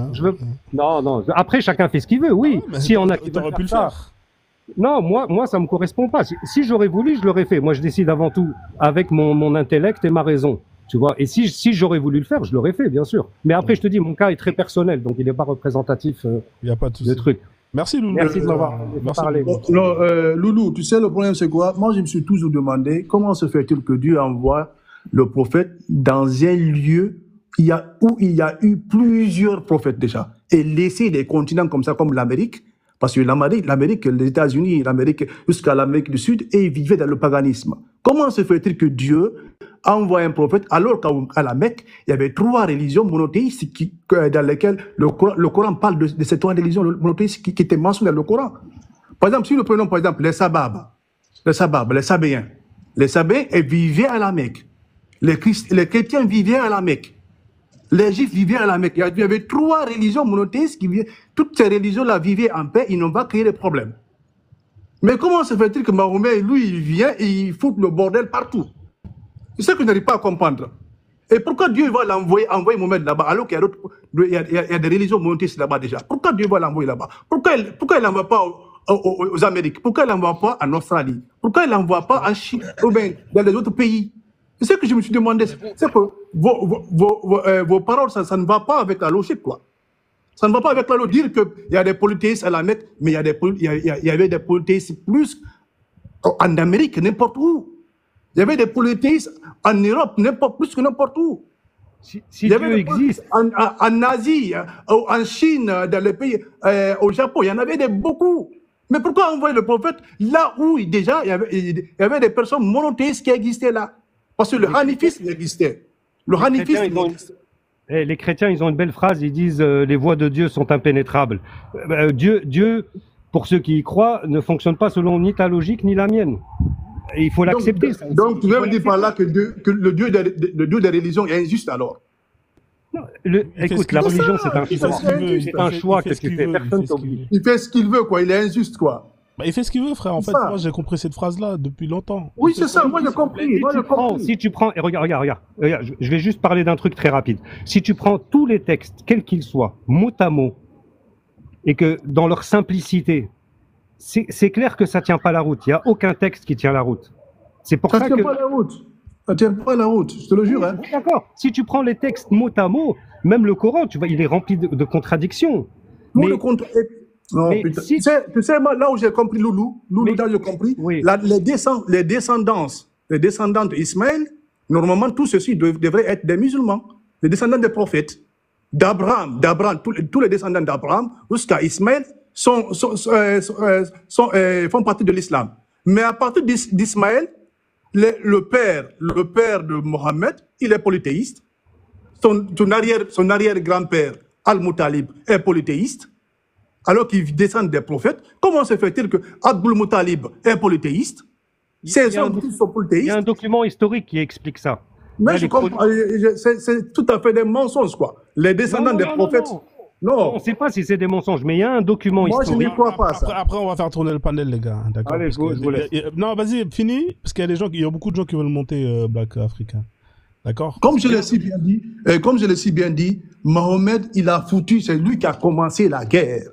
Non, après chacun fait ce qu'il veut, oui. Si on a qui t'aurais pu le faire. Non, moi, ça me correspond pas. Si j'aurais voulu, je l'aurais fait. Moi, je décide avant tout avec mon intellect et ma raison. Tu vois. Et si j'aurais voulu le faire, je l'aurais fait, bien sûr. Mais après, je te dis, mon cas est très personnel, donc il n'est pas représentatif de trucs. Merci, Loulou. Merci de m'avoir parlé. Loulou, tu sais, le problème, c'est quoi? Moi, je me suis toujours demandé comment se fait-il que Dieu envoie le prophète dans un lieu où il y a eu plusieurs prophètes déjà, et laisser des continents comme ça, comme l'Amérique. Parce que l'Amérique, les États-Unis, l'Amérique, jusqu'à l'Amérique du Sud, et ils vivaient dans le paganisme. Comment se fait-il que Dieu envoie un prophète alors qu'à la Mecque, il y avait 3 religions monothéistes dans lesquelles le Coran parle de ces 3 religions monothéistes qui étaient mentionnées dans le Coran. Par exemple, si nous prenons par exemple les Sababéens. Les Sabéens vivaient à la Mecque. Les chrétiens vivaient à la Mecque. Les Juifs vivaient à la Mecque. Il y avait 3 religions monothéistes qui vivaient. Toutes ces religions-là vivaient en paix, ils n'ont pas créé de problème. Mais comment se fait-il que Mahomet, lui, il vient et il fout le bordel partout? C'est ça que je n'arrive pas à comprendre. Et pourquoi Dieu va envoyer Mohamed là-bas alors qu'il y a des religions monothéistes là-bas déjà? Pourquoi Dieu va l'envoyer là-bas? Pourquoi il n'envoie pas aux Amériques? Pourquoi il n'envoie pas en Australie? Pourquoi il n'envoie pas en Chine ou bien dans les autres pays? C'est ce que je me suis demandé. C'est que vos paroles, ça ne va pas avec la logique, quoi. Ça ne va pas avec la logique. Dire qu'il y a des polythéistes à la Mecque, mais il y avait des polythéistes plus en Amérique, n'importe où. Il y avait des polythéistes en Europe, plus que n'importe où. Si Dieu existe. En Asie, en Chine, dans les pays, au Japon, il y en avait beaucoup. Mais pourquoi envoyer le prophète là où déjà il y avait des personnes monothéistes qui existaient là? Parce que le hanifisme existait. Les chrétiens, ils ont une belle phrase, ils disent les voies de Dieu sont impénétrables. Dieu, pour ceux qui y croient, ne fonctionne pas selon ni ta logique ni la mienne. Et il faut l'accepter. Donc tu veux me dire par là que le Dieu des religions est injuste alors? Non, écoute, la religion, c'est un choix. C'est un choix que tu fais. Personne t'oblige. Il fait ce qu'il veut, quoi. Il est injuste, quoi. Bah, il fait ce qu'il veut, frère. En C'est fait, ça. moi, j'ai compris cette phrase-là depuis longtemps. Oui, c'est ça, moi j'ai compris. Moi j'ai compris. Si tu prends, et regarde, je vais juste parler d'un truc très rapide. Si tu prends tous les textes, quels qu'ils soient, mot à mot, et que dans leur simplicité, c'est clair que ça tient pas la route. Il n'y a aucun texte qui tient la route. C'est pour Ça ça tient que... pas la route. Ça tient pas la route, je te le jure. Hein. D'accord. Si tu prends les textes mot à mot, même le Coran, tu vois, il est rempli de contradictions. Tout Mais, le contre. Non, mais putain. si- Tu sais, moi, là où j'ai compris Loulou, Mais- là où j'ai compris, Oui. les descendants d'Ismaël, normalement, tout ceci devrait être des musulmans, les descendants des prophètes. D'Abraham, tous les descendants d'Abraham jusqu'à Ismaël font partie de l'islam. Mais à partir d'Ismaël, le père de Mohammed, il est polythéiste. Son arrière-grand-père, Al-Muttalib, est polythéiste, alors qu'ils descendent des prophètes. Comment se fait-il que Abdul Muttalib est polythéiste? Ces hommes qui sont il y polythéistes. a un document historique qui explique ça. Mais Là, je les comprends, c'est tout à fait des mensonges, quoi. Les descendants des prophètes. On Non, ne sait pas si c'est des mensonges, mais il y a un document moi je historique. n'y crois pas à ça. Après, on va faire tourner le panel, les gars. D'accord. Allez, Parce que- je vous laisse. Non, vas-y, fini. Parce qu'il y a il y a beaucoup de gens qui veulent monter Black Africa. D'accord. Comme je l'ai si bien dit, Mohammed, il a foutu, c'est lui qui a commencé la guerre.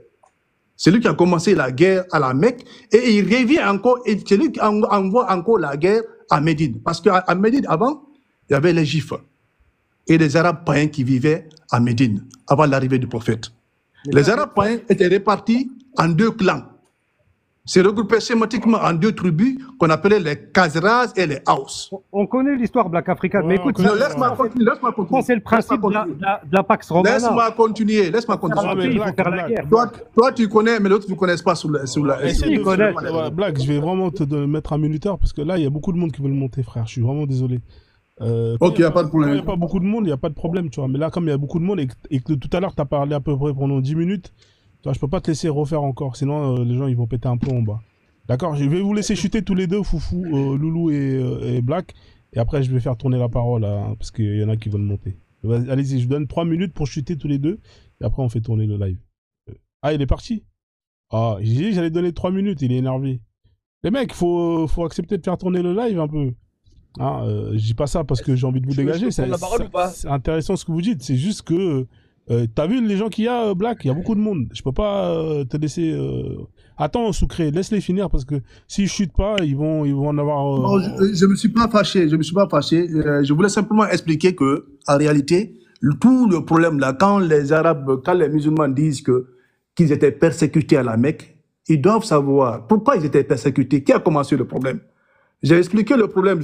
C'est lui qui a commencé la guerre à la Mecque et il revient encore, et c'est lui qui envoie encore la guerre à Médine. Parce qu'à Médine, avant, il y avait les Juifs et les Arabes païens qui vivaient à Médine avant l'arrivée du prophète. Les Arabes païens étaient répartis en deux clans. C'est regroupé schématiquement en deux tribus qu'on appelait les Khazraj et les Haus. On connaît l'histoire Black Africa, Ouais, mais écoute, on Non, connaît. laisse-moi continuer. ça, c'est le principe de la Pax Romana. Laisse-moi continuer. Ah, mais Il faut Black, faire la Black. guerre. Toi, tu connais, mais l'autre, tu ne connais pas sous la. Essaye ils de- connaissent. Ouais, Black, je vais vraiment mettre un minuteur parce que là, il y a beaucoup de monde qui veut le monter, frère. Je suis vraiment désolé. Ok, il n'y a pas de Quand il n'y a problème. pas beaucoup de monde, il n'y a pas de problème, tu vois. Mais là, comme il y a beaucoup de monde et que tout à l'heure, tu as parlé à peu près pendant 10 minutes, tu vois, je peux pas te laisser refaire encore. Sinon, les gens, ils vont péter un plomb en bas. D'accord, je vais vous laisser chuter tous les deux, Foufou, Loulou et Black. Et après, je vais faire tourner la parole, hein, parce qu'il y en a qui veulent monter. Allez-y, je vous donne 3 minutes pour chuter tous les deux. Et après, on fait tourner le live. Ah, il est parti. Ah, j'ai dit que j'allais donner 3 minutes, il est énervé. Les mecs, faut accepter de faire tourner le live un peu. Hein, je dis pas ça parce que j'ai envie de vous dégager. Je peux prendre la parole ou pas C'est intéressant ce que vous dites. C'est juste que t'as vu les gens qu'il y a, Black. Il y a beaucoup de monde. Je peux pas te laisser. Attends, Soucré, laisse-les finir parce que s'ils chutent pas, ils vont en avoir. Non, je ne me suis pas fâché. Je voulais simplement expliquer que, en réalité, tout le problème là, quand les musulmans disent qu'ils étaient persécutés à la Mecque, ils doivent savoir pourquoi ils étaient persécutés. Qui a commencé le problème? J'ai expliqué le problème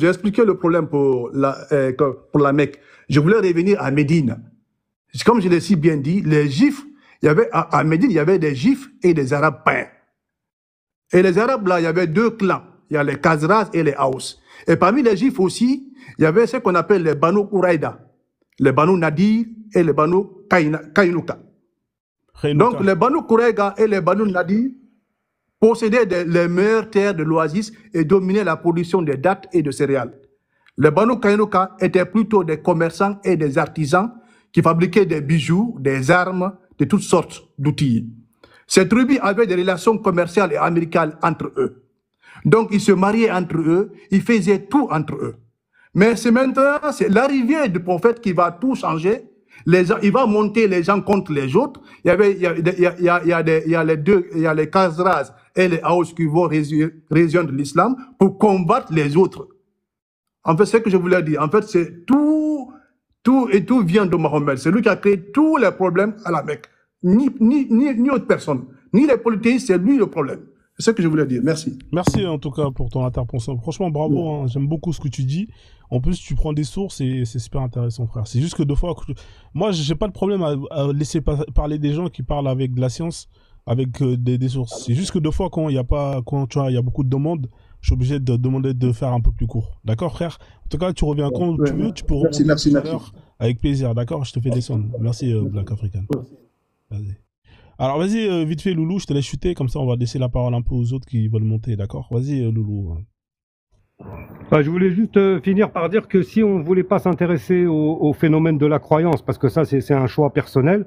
pour la Mecque. Je voulais revenir à Médine. Comme je l'ai si bien dit, les Juifs, à Médine, il y avait des Juifs et des Arabes païens. Et les Arabes, là, il y avait deux clans. Il y a les Khazraj et les Haus. Et parmi les Juifs aussi, il y avait ce qu'on appelle les Banu Quraïda, les Banu Nadir et les Banu Kainuka. Donc, les Banu Quraïda et les Banu Nadir possédaient les meilleures terres de l'oasis et dominaient la production de dattes et de céréales. Les Banu Kainuka étaient plutôt des commerçants et des artisans qui fabriquaient des bijoux, des armes, de toutes sortes d'outils. Ces tribus avaient des relations commerciales et amicales entre eux. Donc, ils se mariaient entre eux, ils faisaient tout entre eux. Mais c'est maintenant, c'est l'arrivée du prophète qui va tout changer. Il va monter les gens contre les autres. Il y a les Khazraj et les Haus qui vont rejoindre l'islam pour combattre les autres. En fait, c'est ce que je voulais dire. En fait, c'est tout vient de Mohammed. C'est lui qui a créé tous les problèmes à la Mecque. Ni autre personne. Ni les polythéistes, c'est lui le problème. C'est ce que je voulais dire. Merci. Merci en tout cas pour ton intervention. Franchement, bravo. Hein. J'aime beaucoup ce que tu dis. En plus, tu prends des sources et c'est super intéressant, frère. C'est juste que deux fois, moi, j'ai pas de problème à laisser parler des gens qui parlent avec de la science, avec des sources. C'est juste que deux fois, quand il y a beaucoup de demandes, je suis obligé de demander de faire un peu plus court. D'accord, frère? En tout cas, tu reviens quand tu veux. Tu peux revenir merci. avec plaisir. D'accord? Je te fais descendre. Merci, Black African. Vas-y. Alors, vas-y, vite fait, Loulou, je te laisse chuter. Comme ça, on va laisser la parole un peu aux autres qui veulent monter. D'accord? Vas-y, Loulou. Je voulais juste finir par dire que si on ne voulait pas s'intéresser au phénomène de la croyance, parce que ça c'est un choix personnel,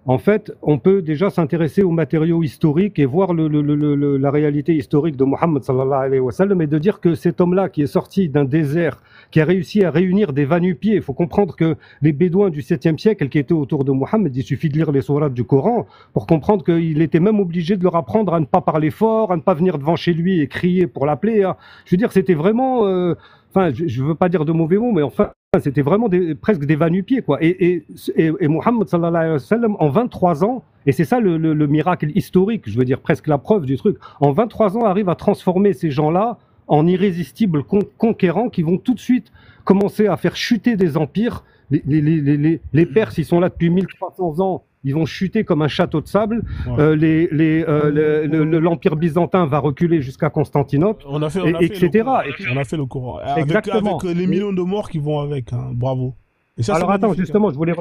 en fait, on peut déjà s'intéresser aux matériaux historiques et voir la réalité historique de Mohammed sallallahu alayhi wa sallam et de dire que cet homme-là qui est sorti d'un désert, qui a réussi à réunir des va-nu-pieds, il faut comprendre que les Bédouins du 7e siècle qui étaient autour de Mohammed, il suffit de lire les sourates du Coran pour comprendre qu'il était même obligé de leur apprendre à ne pas parler fort, à ne pas venir devant chez lui et crier pour l'appeler. Hein. Je veux dire, c'était vraiment, enfin, je veux pas dire de mauvais mots, mais enfin, c'était vraiment presque des va-nu-pieds, quoi. Et Mohammed sallallahu alayhi wa sallam, en 23 ans, et c'est ça le miracle historique, je veux dire presque la preuve du truc, en 23 ans arrive à transformer ces gens-là en irrésistibles conquérants qui vont tout de suite commencer à faire chuter des empires. Les Perses, ils sont là depuis 1300 ans, ils vont chuter comme un château de sable. Ouais. L'Empire byzantin va reculer jusqu'à Constantinople, etc. On a fait le courant. Avec les millions de morts qui vont avec. Hein. Bravo. Et ça, alors attends, justement, je voulais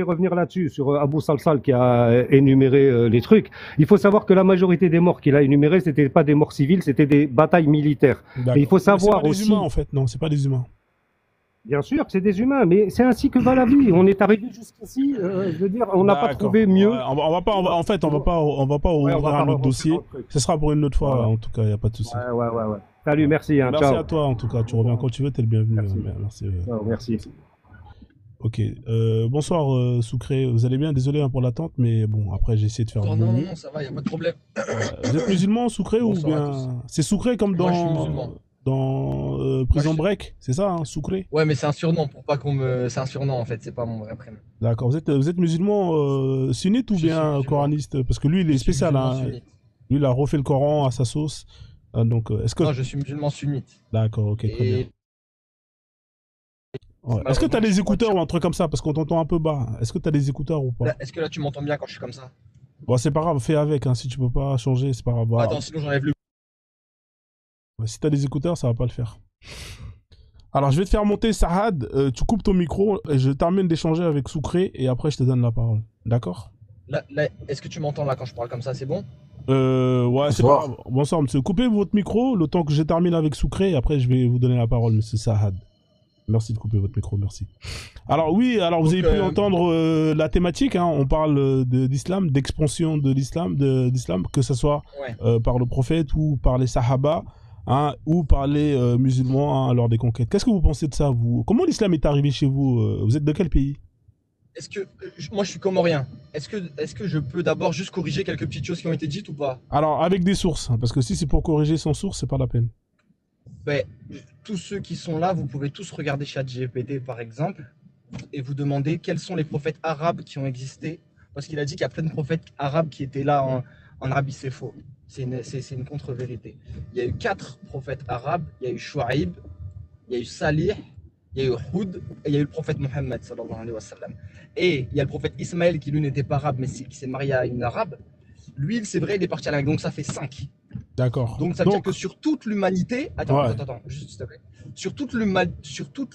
revenir là-dessus, sur Abou Salsal qui a énuméré les trucs. Il faut savoir que la majorité des morts qu'il a énumérés, c'était pas des morts civiles, c'était des batailles militaires. Et il faut savoir aussi... C'est pas des humains, en fait, non, c'est pas des humains. Bien sûr que c'est des humains, mais c'est ainsi que va la vie. On est arrivé jusqu'ici, je veux dire, on n'a pas trouvé mieux. Ouais, on va pas ouvrir un autre dossier. Ce sera pour une autre fois, en tout cas, il n'y a pas de souci. Ouais. Salut, merci. Hein, merci ciao. à toi, en tout cas. Tu reviens quand tu veux, t'es le bienvenu. Merci. Merci. Ok. Bonsoir, Soukré. Vous allez bien? Désolé pour l'attente, mais bon, après, j'ai essayé de faire non, ça va, il n'y a pas de problème. Vous êtes musulman, Soukré, ou bien... C'est Soukré comme Moi, je suis musulman. Dans Prison Break, c'est ça, hein, Soukré? Ouais, mais c'est un surnom pour pas qu'on me. C'est un surnom en fait, c'est pas mon vrai prénom. D'accord. Vous êtes musulman sunnite ou bien coraniste? Parce que lui, il est spécial. Hein. Lui, il a refait le Coran à sa sauce. Donc, est-ce que... Non, je suis musulman sunnite. D'accord, ok, très bien. Ouais. Est-ce que tu as des écouteurs ou un truc comme ça? Parce qu'on t'entend un peu bas. Est-ce que tu as des écouteurs ou pas? Est-ce que là tu m'entends bien quand je suis comme ça? Bon, c'est pas grave, fais avec. Hein. Si tu peux pas changer, c'est pas grave. Voilà. Attends, sinon j'enlève le. Ouais, si t'as des écouteurs, ça va pas le faire. Alors, je vais te faire monter Sahad. Tu coupes ton micro et je termine d'échanger avec Soukré et après je te donne la parole. D'accord? Là, est-ce que tu m'entends là quand je parle comme ça? C'est bon? Ouais, c'est pas grave. Bonsoir, monsieur. Coupez votre micro le temps que je termine avec Soukré et après je vais vous donner la parole, monsieur Sahad. Merci de couper votre micro, merci. Alors oui, alors vous avez pu entendre la thématique, hein, on parle d'islam, d'expansion de l'islam, que ce soit par le prophète ou par les sahaba. Hein, ou par les musulmans hein, lors des conquêtes. Qu'est-ce que vous pensez de ça, vous? Comment l'islam est arrivé chez vous? Vous êtes de quel pays? Est-ce que moi je suis comorien. Est-ce que je peux d'abord juste corriger quelques petites choses qui ont été dites ou pas? Alors avec des sources, hein, parce que si c'est pour corriger sans source, c'est pas la peine. Ben, tous ceux qui sont là, vous pouvez tous regarder ChatGPT par exemple et vous demander quels sont les prophètes arabes qui ont existé, parce qu'il a dit qu'il y a plein de prophètes arabes qui étaient là en Arabie, c'est faux. C'est une contre-vérité. Il y a eu 4 prophètes arabes. Il y a eu Shu'aib, il y a eu Salih, il y a eu Houd et il y a eu le prophète Mohammed sallallahu alayhi wa sallam. Et il y a le prophète Ismaël qui lui n'était pas arabe mais qui s'est marié à une arabe. Lui, c'est vrai, il est parti à la Mecque, donc ça fait 5. D'accord. Donc ça veut dire que sur toute l'humanité... Attends, juste s'il te plaît. Sur toute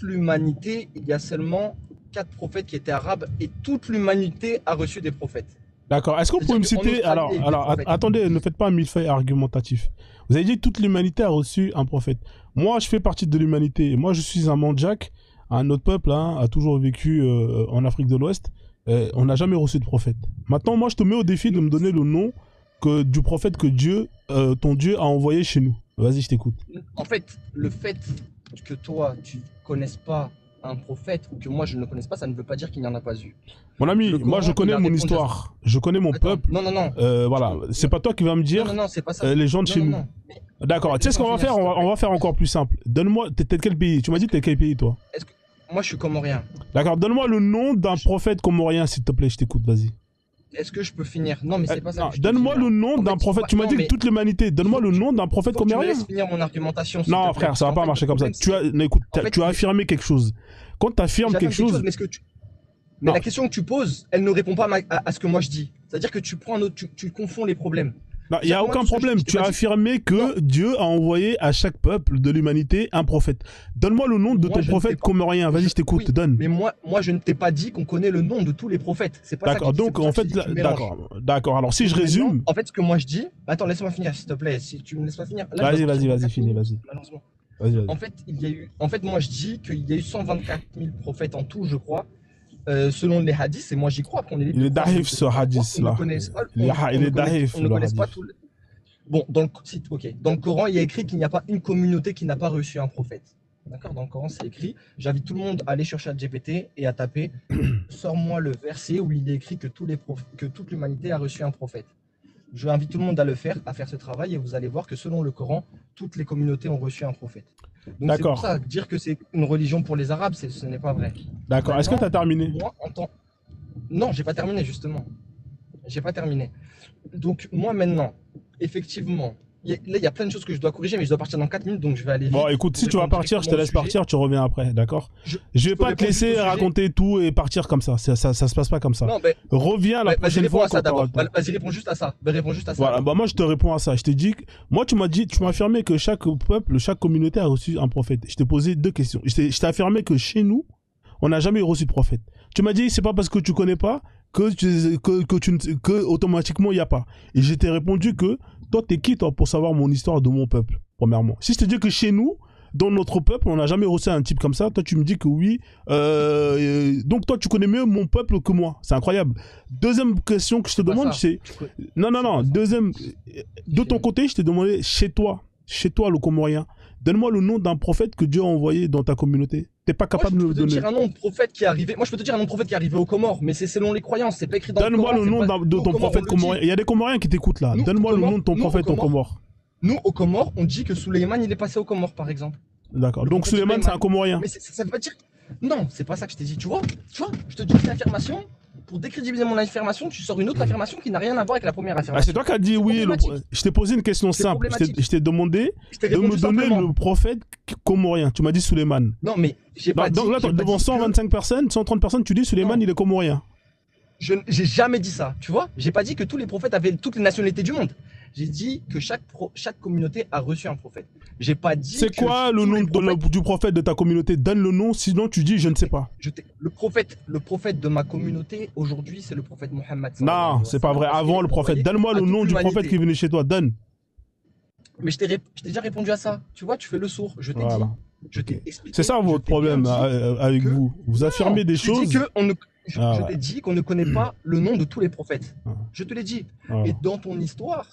l'humanité, il y a seulement 4 prophètes qui étaient arabes et toute l'humanité a reçu des prophètes. D'accord. Est-ce que vous pouvez me citer... Alors attendez, ne faites pas un millefeuille argumentatif. Vous avez dit que toute l'humanité a reçu un prophète. Moi, je fais partie de l'humanité. Moi, je suis un Mandjak. Notre peuple hein, a toujours vécu en Afrique de l'Ouest. On n'a jamais reçu de prophète. Maintenant, moi, je te mets au défi de me donner le nom du prophète que Dieu, ton Dieu, a envoyé chez nous. Vas-y, je t'écoute. En fait, le fait que toi, tu ne connaisses pas un prophète ou que moi je ne le connaisse pas, ça ne veut pas dire qu'il n'y en a pas eu. Mon ami, moi je connais mon histoire, je connais mon peuple. Non. Voilà, c'est pas toi qui vas me dire c'est pas ça. Les gens de chez nous. D'accord, tu sais ce qu'on va faire, on va faire encore plus simple. Donne-moi, t'es de quel pays? Tu m'as dit t'es de quel pays toi? Moi je suis comorien. D'accord, donne-moi le nom d'un prophète comorien s'il te plaît, je t'écoute, vas-y. Est-ce que je peux finir? Non, mais c'est pas ça. Donne-moi le nom d'un prophète. Tu m'as dit que toute l'humanité. Donne-moi le nom d'un prophète comorien. Tu me laisses finir mon argumentation. Non, frère, ça va pas marcher comme ça. Tu as affirmé quelque chose. Quand tu affirmes quelque chose. Mais la question que tu poses, elle ne répond pas à ce que moi je dis. C'est-à-dire que tu confonds les problèmes. Non, il n'y a aucun problème. Tu as affirmé que Dieu a envoyé à chaque peuple de l'humanité un prophète. Donne-moi le nom de ton prophète comorien. Vas-y, je t'écoute, donne. Mais moi, je ne t'ai pas dit qu'on connaît le nom de tous les prophètes. C'est pas ça. D'accord, donc en fait, d'accord. Alors si je résume. En fait, ce que moi je dis. Attends, laisse-moi finir, s'il te plaît. Si tu me laisses pas finir. Vas-y, finis, vas-y. En fait, moi je dis qu'il y a eu 124 000 prophètes en tout, je crois. selon les hadiths, et moi j'y crois, après on est libre Il de est croire, daif de ce pas croire, hadith on ne là. connaît pas, Il est daif on ne le connaît pas hadith. tout. Bon, dans le Coran, il y a écrit qu'il n'y a pas une communauté qui n'a pas reçu un prophète. D'accord? Dans le Coran, c'est écrit. J'invite tout le monde à aller sur ChatGPT et à taper sors-moi le verset où il est écrit que toute l'humanité a reçu un prophète. Je invite tout le monde à le faire, à faire ce travail, et vous allez voir que selon le Coran, toutes les communautés ont reçu un prophète. Donc c'est D'accord. pour ça, dire que c'est une religion pour les Arabes, ce n'est pas vrai. D'accord. Est-ce que tu as terminé? Moi, non, j'ai pas terminé justement. J'ai pas terminé. Donc moi maintenant, effectivement, là il y a plein de choses que je dois corriger, mais je dois partir dans 4 minutes, donc je vais aller vite. Bon, écoute, si tu vas partir, je te laisse partir, tu reviens après, d'accord? Je vais peux pas te répondre laisser juste au sujet. raconter tout et partir comme ça. Ça se passe pas comme ça. Non, mais Reviens la vas-y, prochaine réponds fois à ça quand d'abord. t'auras le temps. Vas-y, réponds juste à ça. Réponds juste à ça. Voilà, bah moi je te réponds à ça. Je te dis, moi tu m'as affirmé que chaque peuple, chaque communauté a reçu un prophète. Je t'ai posé 2 questions. Je t'ai affirmé que chez nous, on n'a jamais reçu de prophète. Tu m'as dit, c'est pas parce que tu connais pas que automatiquement il n'y a pas. Et je t'ai répondu que toi t'es qui toi pour savoir mon histoire de mon peuple, premièrement. Si je te dis que chez nous, dans notre peuple, on n'a jamais reçu un type comme ça, toi tu me dis que oui. Donc toi tu connais mieux mon peuple que moi. C'est incroyable. Deuxième question que je te demande, c'est... Non. Deuxième... De ton côté, je t'ai demandé chez toi le Comorien, donne-moi le nom d'un prophète que Dieu a envoyé dans ta communauté. T'es pas capable de me donner. Moi, je peux te dire un nom de prophète qui est arrivé. Moi, je peux te dire un nom de prophète qui est arrivé aux Comores, mais c'est selon les croyances. C'est pas écrit dans le Coran. Donne-moi le nom de ton prophète comorien. Il y a des Comoriens qui t'écoutent là. Donne-moi le nom de ton prophète en Comores. Nous, aux Comores, on dit que Souleymane, il est passé aux Comores, par exemple. D'accord. Donc Souleymane, c'est un Comorien. Mais ça veut pas dire. Non, c'est pas ça que je t'ai dit. Tu vois, je te dis une affirmation. Pour décrédibiliser mon affirmation, tu sors une autre affirmation qui n'a rien à voir avec la première affirmation. C'est toi qui as dit oui. Je t'ai posé une question simple. Je t'ai demandé de me donner le prophète comorien. Tu m'as dit Souleymane. Non, mais j'ai pas dit. Donc là, devant 125 personnes, 130 personnes, tu dis Souleymane, il est comorien. J'ai jamais dit ça. Tu vois, j'ai pas dit que tous les prophètes avaient toutes les nationalités du monde. J'ai dit que chaque communauté a reçu un prophète. J'ai pas dit. C'est quoi le nom du prophète de ta communauté? Donne le nom, sinon tu dis je ne sais pas. Le prophète de ma communauté aujourd'hui, c'est le prophète Mohammed. Non, c'est pas vrai. Avant le prophète. Donne-moi le nom du prophète qui est venu chez toi. Donne. Mais je t'ai déjà répondu à ça. Tu vois, tu fais le sourd. Je t'ai dit. Je t'ai expliqué. C'est ça votre problème avec vous. Vous affirmez des choses. Je t'ai dit qu'on ne connaît pas le nom de tous les prophètes. Je te l'ai dit. Et dans ton histoire,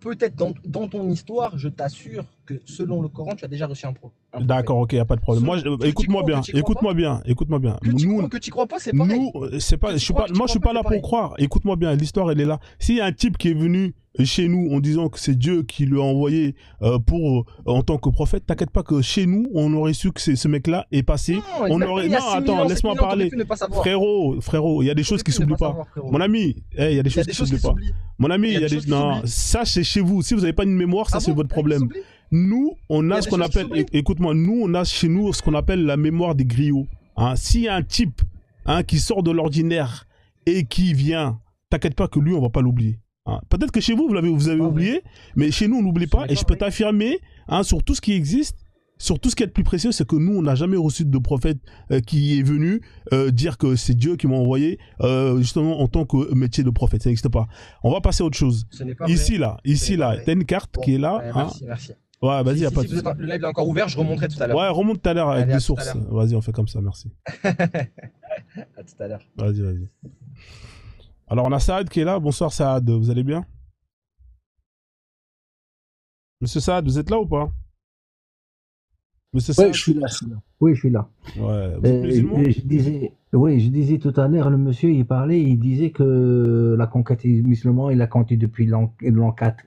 peut-être dans ton histoire, je t'assure que selon le Coran, tu as déjà reçu un prophète. D'accord, ok, y a pas de problème. Moi, écoute-moi bien. Que tu crois pas, c'est pareil. Moi, je suis pas là pour croire. Écoute-moi bien, l'histoire, elle est là. S'il y a un type qui est venu chez nous en disant que c'est Dieu qui lui a envoyé en tant que prophète, t'inquiète pas que chez nous, on aurait su que ce mec-là est passé. Non, attends, laisse-moi parler. Frérot, il y a des choses qui s'oublient pas. Mon ami, il y a des choses qui s'oublient pas. Mon ami, il y a des... Non, ça, c'est chez vous. Si vous n'avez pas une mémoire, ça, c'est votre problème. Nous, on a ce qu'on appelle... Écoute-moi, nous, on a chez nous ce qu'on appelle la mémoire des griots. S'il y a un type qui sort de l'ordinaire et qui vient, t'inquiète pas que lui, on va pas l'oublier. Peut-être que chez vous, vous avez oublié, mais chez nous, on n'oublie pas. Et je peux t'affirmer, sur tout ce qui existe, sur tout ce qui est le plus précieux, c'est que nous, on n'a jamais reçu de prophète qui est venu dire que c'est Dieu qui m'a envoyé justement en tant que métier de prophète. Ça n'existe pas. On va passer à autre chose. Ici, là, t'as une carte qui est là. Merci. Ouais, vas-y, y'a pas de souci. Le live est encore ouvert, je remonterai tout à l'heure. Ouais, remonte tout à l'heure avec des sources. Vas-y, on fait comme ça, merci. À tout à l'heure. Vas-y. Alors, on a Saad qui est là. Bonsoir, Saad. Vous allez bien? Monsieur Saad, vous êtes là ou pas? Monsieur Saad? Oui, je suis là. Oui, je suis là. Ouais, vous êtes musulman? Je disais tout à l'heure, le monsieur, il parlait, il disait que la conquête musulmane, il a compté depuis l'an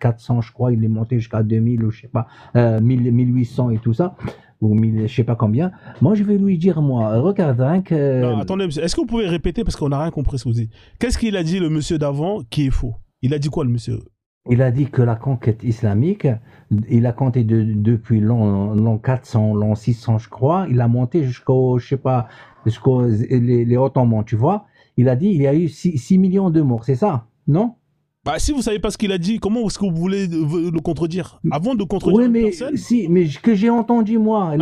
400, je crois, il est monté jusqu'à 2000 ou je sais pas, 1800 et tout ça, ou 1000, je sais pas combien. Moi, je vais lui dire, regarde, Non, attendez, monsieur, est-ce que vous pouvez répéter parce qu'on n'a rien compris ce que vous dites? Qu'est-ce qu'il a dit, le monsieur d'avant, qui est faux? Il a dit quoi, le monsieur? Il a dit que la conquête islamique, il a compté depuis l'an 400, l'an 600, je crois, il a monté jusqu'au, je sais pas, jusqu'aux les Ottomans, tu vois. Il a dit il y a eu 6 millions de morts, c'est ça, non? Bah, si vous savez pas ce qu'il a dit, comment est-ce que vous voulez le contredire? Avant de contredire une personne... mais que j'ai entendu, moi.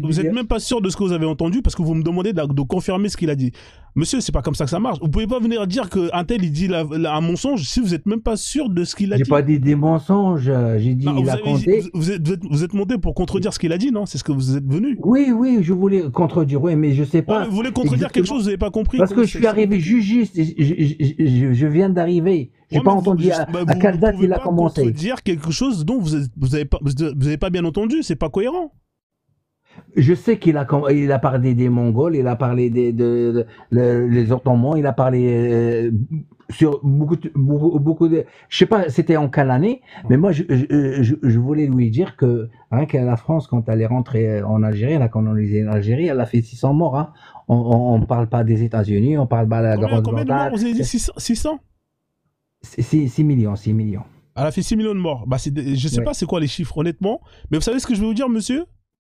Vous n'êtes même pas sûr de ce que vous avez entendu parce que vous me demandez de confirmer ce qu'il a dit. Monsieur, c'est pas comme ça que ça marche. Vous pouvez pas venir dire qu'un tel, il dit un mensonge si vous êtes même pas sûr de ce qu'il a J'ai dit. pas dit des mensonges, j'ai dit Non, il a compté. vous êtes monté pour contredire ce qu'il a dit, non? C'est ce que vous êtes venu. Oui, oui, je voulais contredire, oui, mais je sais Ouais, pas. mais vous voulez contredire quelque chose, vous n'avez pas compris. Parce que je suis arrivé juste, je viens d'arriver. J'ai pas entendu à quelle date il a commencé. Vous contredire quelque chose dont vous avez pas bien entendu, c'est pas cohérent. Je sais qu'il a, il a parlé des Mongols, il a parlé les Ottomans, il a parlé sur beaucoup de. Je sais pas, c'était en quelle année, mais moi je voulais lui dire que rien qu'à la France, quand elle est rentrée en Algérie, elle a colonisé l'Algérie, elle a fait 600 morts. Hein. On parle pas des États-Unis, on parle pas de la Combien de morts vous avez dit? 600 6 millions, 6 millions. Elle a fait 6 millions de morts. Bah, je sais pas c'est quoi les chiffres, honnêtement. Mais vous savez ce que je vais vous dire, monsieur?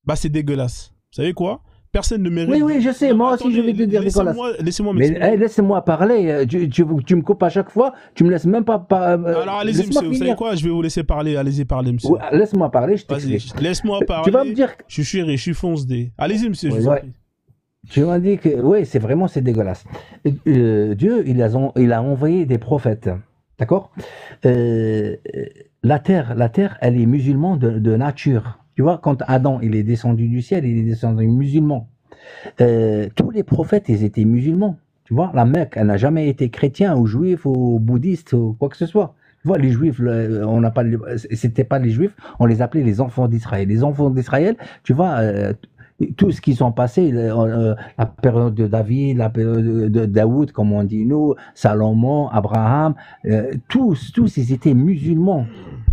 Bah, c'est dégueulasse. Vous savez quoi? Personne ne mérite. Oui, oui, je sais. Moi aussi, je vais te dire dégueulasse. Laissez-moi mais laissez-moi parler. Tu me coupes à chaque fois. Tu me laisses même pas. Alors, allez-y, monsieur. Vous savez quoi? Je vais vous laisser parler. Allez-y, parler, monsieur. Ouais, laisse-moi parler, je t'explique. Laisse-moi parler. Tu vas me dire. Je suis chéri, je suis fonce-dé. Allez-y, monsieur. Je vous en prie. Tu m'as dit que. Oui, c'est dégueulasse. Dieu, il a envoyé des prophètes. D'accord? La terre, elle est musulmane de nature. Tu vois, quand Adam, il est descendu du ciel, il est descendu musulman. Tous les prophètes, ils étaient musulmans. Tu vois, la Mecque, elle n'a jamais été chrétien ou juif ou bouddhiste ou quoi que ce soit. Tu vois, les juifs, on n'a pas, c'était pas les juifs, on les appelait les enfants d'Israël. Les enfants d'Israël, tu vois, tout ce qui sont passés, la période de David, la période de Daoud, comme on dit nous, Salomon, Abraham, tous, ils étaient musulmans.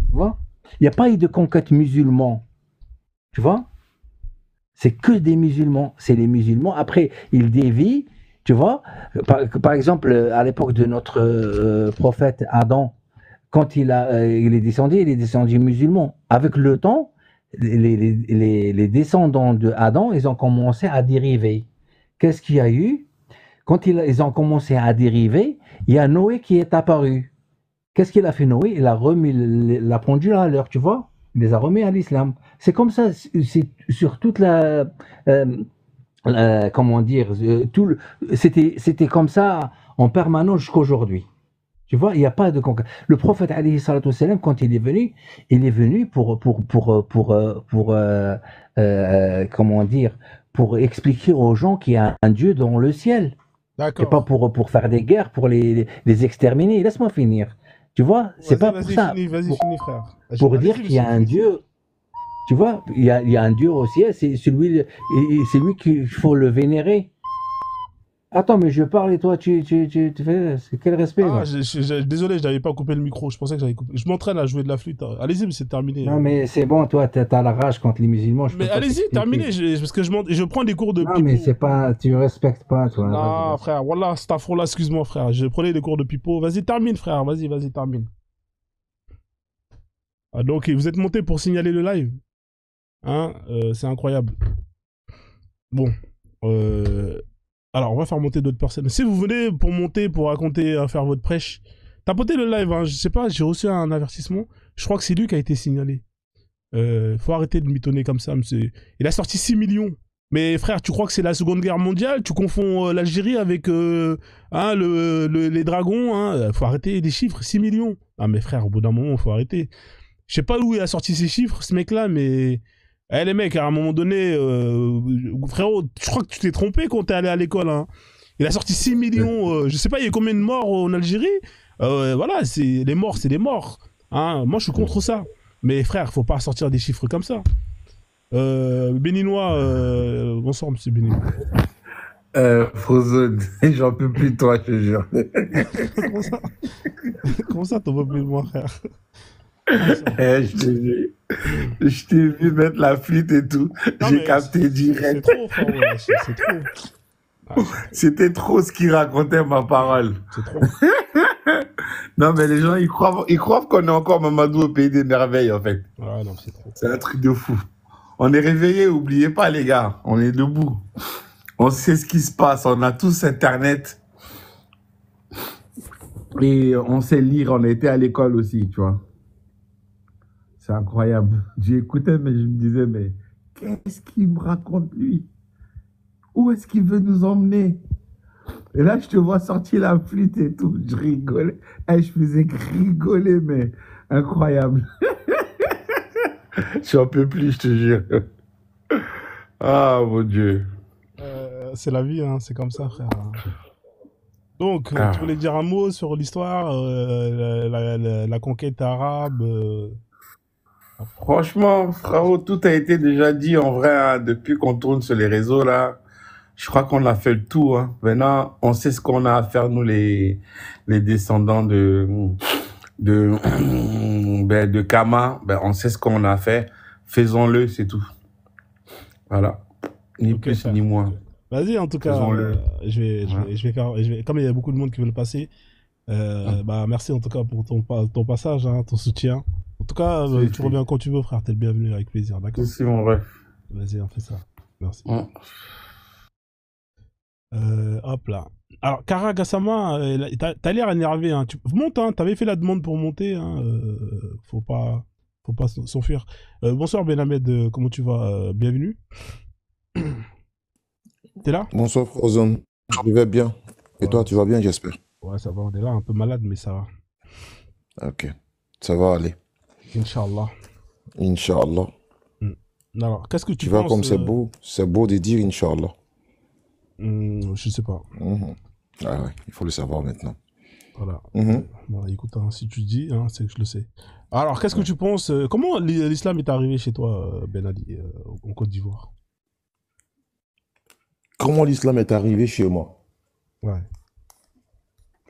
Tu vois, il n'y a pas eu de conquête musulmane. Tu vois, c'est que des musulmans. C'est les musulmans. Après, ils dévient. Tu vois, par exemple, à l'époque de notre prophète Adam, quand il est descendu musulman. Avec le temps, les descendants de Adam, ils ont commencé à dériver. Qu'est-ce qu'il y a eu? Quand ils ont commencé à dériver, il y a Noé qui est apparu. Qu'est-ce qu'il a fait Noé? Il a remis la pendule à l'heure, tu vois? Il les a remis à l'islam. C'est comme ça, c'est sur toute comment dire, c'était comme ça en permanence jusqu'aujourd'hui. Tu vois, il n'y a pas de conquête. Le prophète alayhi salatu wassalam, quand il est venu pour comment dire, pour expliquer aux gens qu'il y a un Dieu dans le ciel. D'accord. C'est pas pour faire des guerres, pour les exterminer. Laisse-moi finir. Tu vois, c'est pas pour ça. Vas-y, finis, frère. Pour dire qu'il y a un Dieu. Tu vois, il y a un Dieu au ciel, c'est lui qu'il faut le vénérer. Attends, mais je parle et toi, tu fais. Quel respect? Désolé, je n'avais pas coupé le micro. Je pensais que j'avais coupé. Je m'entraîne à jouer de la flûte. Allez-y, mais c'est terminé. Non, mais c'est bon, toi, t'as la rage contre les musulmans. Mais allez-y, terminez. Parce que je prends des cours de pipeau. Non, mais c'est pas. Tu respectes pas, toi. Non, frère. Wallah, Stafroula, excuse-moi, frère. Je prenais des cours de pipeau. Vas-y, termine, frère. Vas-y, termine. Ah, donc, vous êtes monté pour signaler le live. Hein, c'est incroyable. Bon. Alors, on va faire monter d'autres personnes. Si vous venez pour monter, pour raconter, faire votre prêche, tapotez le live. Hein. Je sais pas, j'ai reçu un avertissement. Je crois que c'est lui qui a été signalé. Faut arrêter de mitonner comme ça, monsieur. Il a sorti 6 millions. Mais frère, tu crois que c'est la Seconde Guerre mondiale? Tu confonds l'Algérie avec les dragons, hein. Faut arrêter les chiffres, 6 millions. Ah mais frère, au bout d'un moment, faut arrêter. Je sais pas où il a sorti ces chiffres, ce mec-là, mais... Eh les mecs, à un moment donné, frérot, je crois que tu t'es trompé quand t'es allé à l'école. Hein. Il a sorti 6 millions, je sais pas, il y a combien de morts en Algérie. Voilà, les morts, c'est des morts. Hein. Moi, je suis contre ça. Mais frère, faut pas sortir des chiffres comme ça. Béninois, bonsoir, monsieur Béninois. Frozone, j'en peux plus de toi, je te jure. Comment ça, t'en peux plus de moi, frère? Je t'ai vu mettre la flûte et tout. J'ai capté direct. C'est trop, frère, ouais, c'est trop. C'était trop ce qu'il racontait, ma parole. C'est trop. Non, mais les gens, ils croient qu'on est encore Mamadou au pays des merveilles, en fait. Ah non, c'est trop. C'est un truc de fou. On est réveillés, oubliez pas, les gars. On est debout. On sait ce qui se passe. On a tous Internet. Et on sait lire. On a été à l'école aussi, tu vois. C'est incroyable. J'écoutais, mais je me disais, mais qu'est-ce qu'il me raconte, lui? Où est-ce qu'il veut nous emmener? Et là, je te vois sortir la flûte et tout. Je rigolais. Eh, je faisais que rigoler, mais incroyable. Je n'en peux plus, je te jure. Ah, mon Dieu. C'est la vie, hein, c'est comme ça, frère. Donc, tu Ah. voulais dire un mot sur l'histoire, la conquête arabe Franchement, frérot, tout a été déjà dit en vrai, hein, depuis qu'on tourne sur les réseaux, là. Je crois qu'on a fait le tour, hein. Maintenant, on sait ce qu'on a à faire, nous, les descendants de Kama. Ben, on sait ce qu'on a à faire. Faisons-le, c'est tout. Voilà. Ni Ok, plus, frère. ni moins. Vas-y, en tout cas, Faisons-le. comme il y a beaucoup de monde qui veut le passer, bah, merci en tout cas pour ton passage, hein, ton soutien. En tout cas, tu reviens quand tu veux, frère, t'es le bienvenu, avec plaisir, d'accord? C'est mon rêve. Vas-y, on fait ça. Merci. Hop là. Alors, Kara Gassama, t'as l'air énervé, hein. Monte, hein, t'avais fait la demande pour monter, hein. Faut pas s'enfuir. Bonsoir Ben Ahmed, comment tu vas? Bienvenue. T'es là? Bonsoir Frozone, je vais bien. Et Ouais. toi, tu vas bien, j'espère? Ouais, ça va, on est là, un peu malade, mais ça va. Ok, ça va aller. Inch'Allah. Inch'Allah. Alors, qu'est-ce que tu Tu vois penses comme c'est beau de dire Inch'Allah. Je sais pas. Ah ouais, il faut le savoir maintenant. Voilà. Bon, écoute, hein, si tu dis, hein, c'est que je le sais. Alors, qu'est-ce que tu penses comment l'islam est arrivé chez toi, Ben Ali, en Côte d'Ivoire? Comment l'islam est arrivé chez moi? Ouais.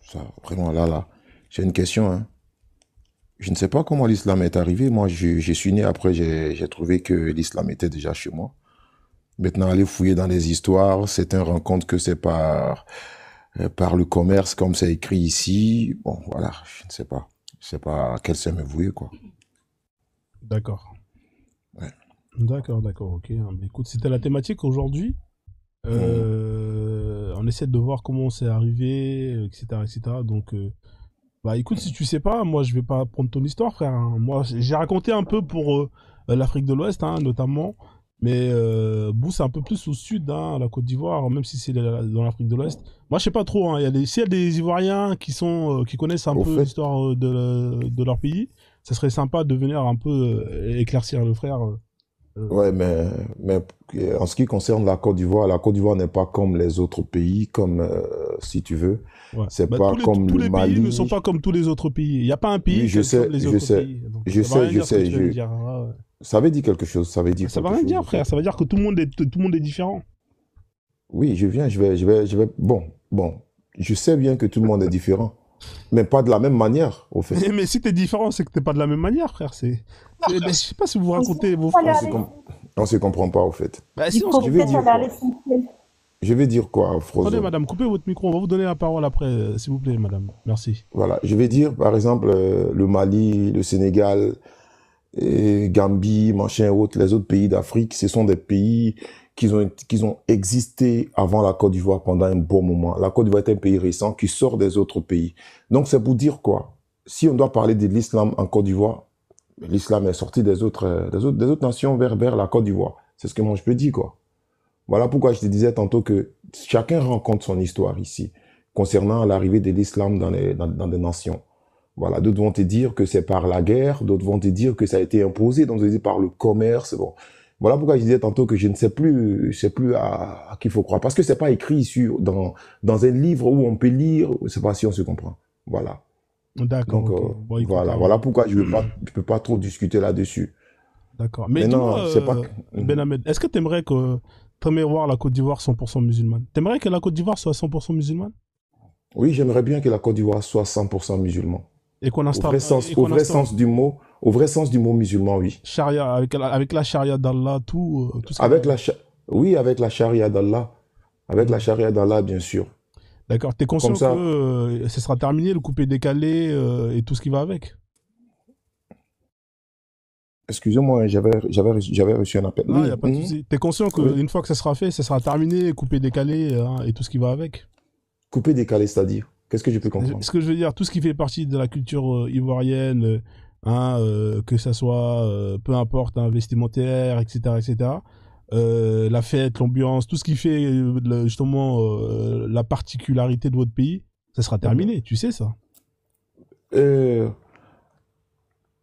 Ça, vraiment, là, j'ai une question, hein. Je ne sais pas comment l'islam est arrivé. Moi, je suis né après, j'ai trouvé que l'islam était déjà chez moi. Maintenant, aller fouiller dans les histoires, c'est un rend compte que c'est par le commerce, comme c'est écrit ici. Bon, voilà, je ne sais pas. Je sais pas à quel me vouer, quoi. D'accord. Ouais. D'accord, ok. Hein. Mais écoute, c'était la thématique aujourd'hui. On essaie de voir comment c'est arrivé, etc., etc. Donc, bah écoute, si tu sais pas, moi je vais pas prendre ton histoire, frère. Hein. Moi, j'ai raconté un peu pour l'Afrique de l'Ouest, hein, notamment. Mais Bou, c'est un peu plus au sud, hein, la Côte d'Ivoire, même si c'est dans l'Afrique de l'Ouest. Moi, je sais pas trop. Hein. S'il y a des Ivoiriens qui connaissent un peu l'histoire de leur pays, ça serait sympa de venir un peu éclaircir le frère. Ouais, mais en ce qui concerne la Côte d'Ivoire n'est pas comme les autres pays, comme si tu veux. Ouais. C'est pas comme tous le les Mali. pays ne sont pas comme tous les autres pays. Il n'y a pas un pays Oui, qui est comme les autres pays. Donc, je ça va rien sais, dire ce que tu viens de dire. Ouais. Ça veut dire quelque chose, ça veut dire Ça quelque va rien chose, dire, en frère. fait. Ça veut dire que tout le monde est différent. Oui, je vais. Bon, je sais bien que tout le monde est différent, mais pas de la même manière, au fait. Mais si t'es différent, c'est que t'es pas de la même manière, frère. Je sais pas si vous racontez vos frères. On se comprend pas, au fait. Bah, si, Je vais dire quoi, Frozone? Attendez, madame, coupez votre micro. On va vous donner la parole après, s'il vous plaît, madame. Merci. Voilà, je vais dire, par exemple, le Mali, le Sénégal, et Gambie, machin, autres, les autres pays d'Afrique, ce sont des pays qui ont existé avant la Côte d'Ivoire pendant un bon moment. La Côte d'Ivoire est un pays récent qui sort des autres pays. Donc, c'est pour dire quoi? Si on doit parler de l'islam en Côte d'Ivoire, l'islam est sorti des autres nations vers la Côte d'Ivoire. C'est ce que moi je peux dire, quoi. Voilà pourquoi je te disais tantôt que chacun rencontre son histoire ici, concernant l'arrivée de l'islam dans des nations. Voilà, d'autres vont te dire que c'est par la guerre, d'autres vont te dire que ça a été imposé, donc c'est par le commerce. Bon, voilà pourquoi je disais tantôt que je ne sais plus à qui il faut croire, parce que c'est pas écrit ici dans un livre où on peut lire. C'est pas si on se comprend. Voilà. D'accord. Donc Okay. Bon, écoute, voilà pourquoi je peux pas trop discuter là-dessus. D'accord. Mais non, dis-moi, c'est pas. Ben Ahmed, est-ce que t'aimerais voir la Côte d'Ivoire 100% musulmane? T'aimerais que la Côte d'Ivoire soit 100% musulmane? Oui, j'aimerais bien que la Côte d'Ivoire soit 100% musulman. Et qu'on installe. Au vrai sens du mot musulman, oui. Charia, avec la charia d'Allah, tout ça. Oui, avec la charia d'Allah. Avec la charia d'Allah, bien sûr. D'accord. T'es conscient que ce sera terminé, le coupé-décalé et tout ce qui va avec? Excusez-moi, j'avais reçu un appel. Non, il n'y a pas de souci. T'es conscient qu'une fois que ça sera fait, ça sera terminé, coupé-décalé et tout ce qui va avec? Coupé-décalé, c'est-à-dire? Qu'est-ce que je peux comprendre? Ce que je veux dire, tout ce qui fait partie de la culture ivoirienne, que ça soit, peu importe, vestimentaire, etc., etc., la fête, l'ambiance, tout ce qui fait justement la particularité de votre pays, ça sera terminé, tu sais ça.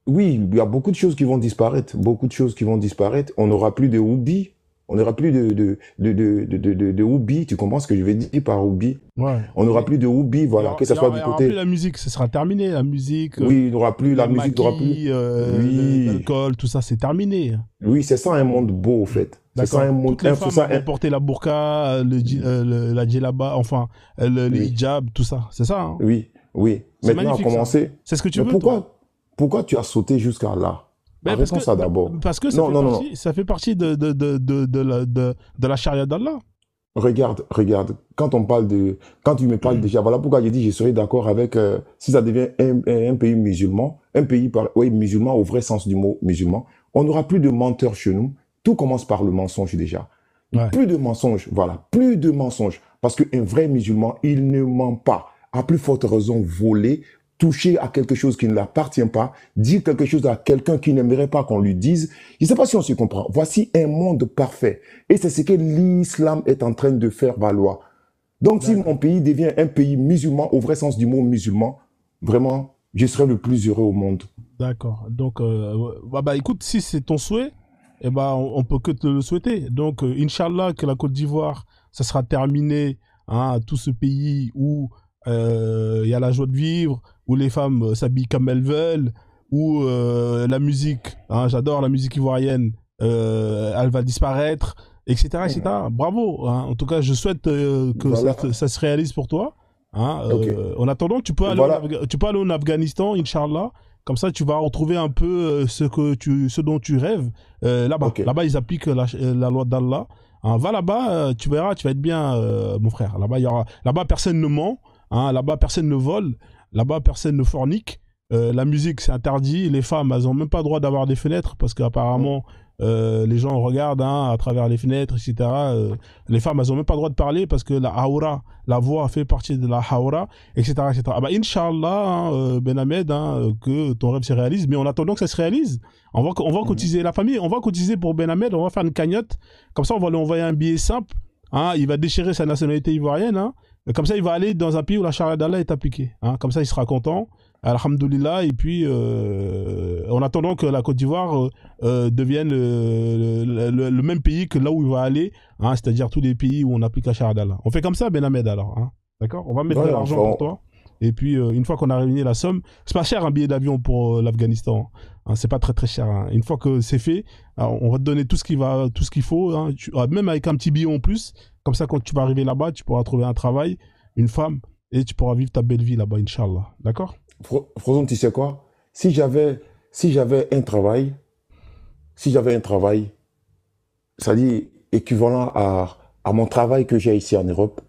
Oui, il y a beaucoup de choses qui vont disparaître. Beaucoup de choses qui vont disparaître. On n'aura plus de hobby. On n'aura plus de hobby. Tu comprends ce que je veux dire par hobby? Ouais. On n'aura plus de hobby, voilà. Que ça soit du Il n'y aura côté. plus la musique, ce sera terminé. La musique. Oui, il n'y aura plus la musique, il n'y aura plus. Oui. L'alcool, tout ça, c'est terminé. Oui, c'est ça un monde beau, au fait. C'est ça un monde. Toutes les femmes vont porter la burqa, la djellaba, enfin, le hijab, tout ça. C'est ça, hein? Oui, oui. Maintenant, à commencer. C'est ce que tu veux, pourquoi tu as sauté jusqu'à là? Arrêtons ça d'abord. Parce que ça fait partie de la charia d'Allah. Regarde, quand tu me parles déjà, voilà pourquoi j'ai dit je serais d'accord avec, si ça devient un pays musulman, musulman au vrai sens du mot musulman, on n'aura plus de menteurs chez nous. Tout commence par le mensonge déjà. Ouais. Plus de mensonges, voilà, plus de mensonges. Parce qu'un vrai musulman, il ne ment pas. À plus forte raison, voler, toucher à quelque chose qui ne l'appartient pas, dire quelque chose à quelqu'un qui n'aimerait pas qu'on lui dise. Je ne sais pas si on se comprend. Voici un monde parfait. Et c'est ce que l'islam est en train de faire valoir. Donc, si mon pays devient un pays musulman, au vrai sens du mot musulman, vraiment, je serai le plus heureux au monde. D'accord. Donc, écoute, si c'est ton souhait, on peut que te le souhaiter. Donc, Inch'Allah, que la Côte d'Ivoire, ça sera terminé, hein, tout ce pays où il y a la joie de vivre, où les femmes s'habillent comme elles veulent, où la musique, hein, j'adore la musique ivoirienne, elle va disparaître, etc. etc. Bravo, hein. En tout cas, je souhaite que ça se réalise pour toi. Hein. En attendant, tu peux aller en Afghanistan, Inch'Allah. Comme ça, tu vas retrouver un peu ce dont tu rêves là-bas. Okay. Là-bas, ils appliquent la loi d'Allah. Hein, va là-bas, tu verras, tu vas être bien, mon frère. Là-bas, personne ne ment. Hein, là-bas, personne ne vole. Là-bas, personne ne fornique. La musique, c'est interdit. Les femmes, elles n'ont même pas le droit d'avoir des fenêtres parce qu'apparemment, les gens regardent à travers les fenêtres, etc. Les femmes, elles n'ont même pas le droit de parler parce que la haoura, la voix fait partie de la haoura, etc. etc. Inch'Allah, Ben Ahmed, que ton rêve se réalise. Mais en attendant que ça se réalise, on va cotiser la famille. On va cotiser pour Ben Ahmed. On va faire une cagnotte. Comme ça, on va lui envoyer un billet simple. Hein, il va déchirer sa nationalité ivoirienne. Hein. Comme ça, il va aller dans un pays où la charia d'Allah est appliquée. Hein. Comme ça, il sera content. Alhamdoulilah. Et puis, en attendant que la Côte d'Ivoire devienne le même pays que là où il va aller, hein, c'est-à-dire tous les pays où on applique la charia d'Allah. On fait comme ça, Ben Ahmed, alors. Hein. D'accord? On va mettre de l'argent pour toi. Et puis, une fois qu'on a réuni la somme, c'est pas cher un billet d'avion pour l'Afghanistan. Hein, c'est pas très très cher. Hein. Une fois que c'est fait, alors, on va te donner tout ce qu'il faut, hein, même avec un petit billet en plus. Comme ça, quand tu vas arriver là-bas, tu pourras trouver un travail, une femme, et tu pourras vivre ta belle vie là-bas, Inch'Allah. D'accord? Frozone, tu sais quoi? Si j'avais un travail, c'est-à-dire équivalent à mon travail que j'ai ici en Europe,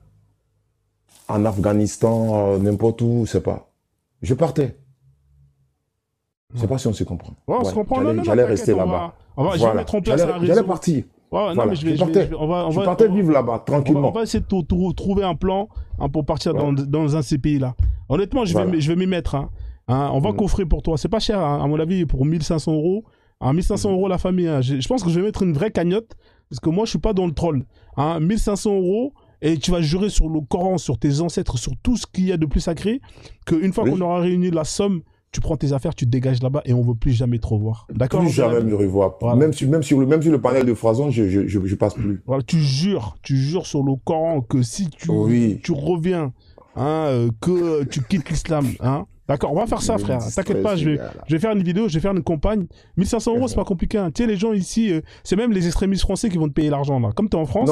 en Afghanistan, n'importe où, je sais pas, je partais. Je sais pas si on se comprend. Ouais, on se comprend. J'allais rester là-bas. Je vais mettre en place un réseau. J'allais partir. Ouais, non, mais je partais vivre là-bas, tranquillement. On va essayer de trouver un plan pour partir dans un de ces pays-là. Honnêtement, je vais m'y mettre. Hein. On va coffrer pour toi. C'est pas cher, hein, à mon avis, pour 1500 euros. 1500 euros la famille. Hein. Je pense que je vais mettre une vraie cagnotte, parce que moi, je suis pas dans le troll. 1500 euros. Et tu vas jurer sur le Coran, sur tes ancêtres, sur tout ce qu'il y a de plus sacré, qu'une fois qu'on aura réuni la somme, tu prends tes affaires, tu te dégages là-bas et on ne veut plus jamais te revoir. D'accord? Plus jamais me revoir. Voilà. Même sur le panel de Frozone, je passe plus. Voilà, tu jures sur le Coran que si tu reviens, que tu quittes l'islam, hein. D'accord, on va faire ça, frère. T'inquiète pas, je vais faire une vidéo, je vais faire une campagne. 1500 euros, c'est pas compliqué. Hein. Tu sais, les gens ici, c'est même les extrémistes français qui vont te payer l'argent, là. Comme t'es en France.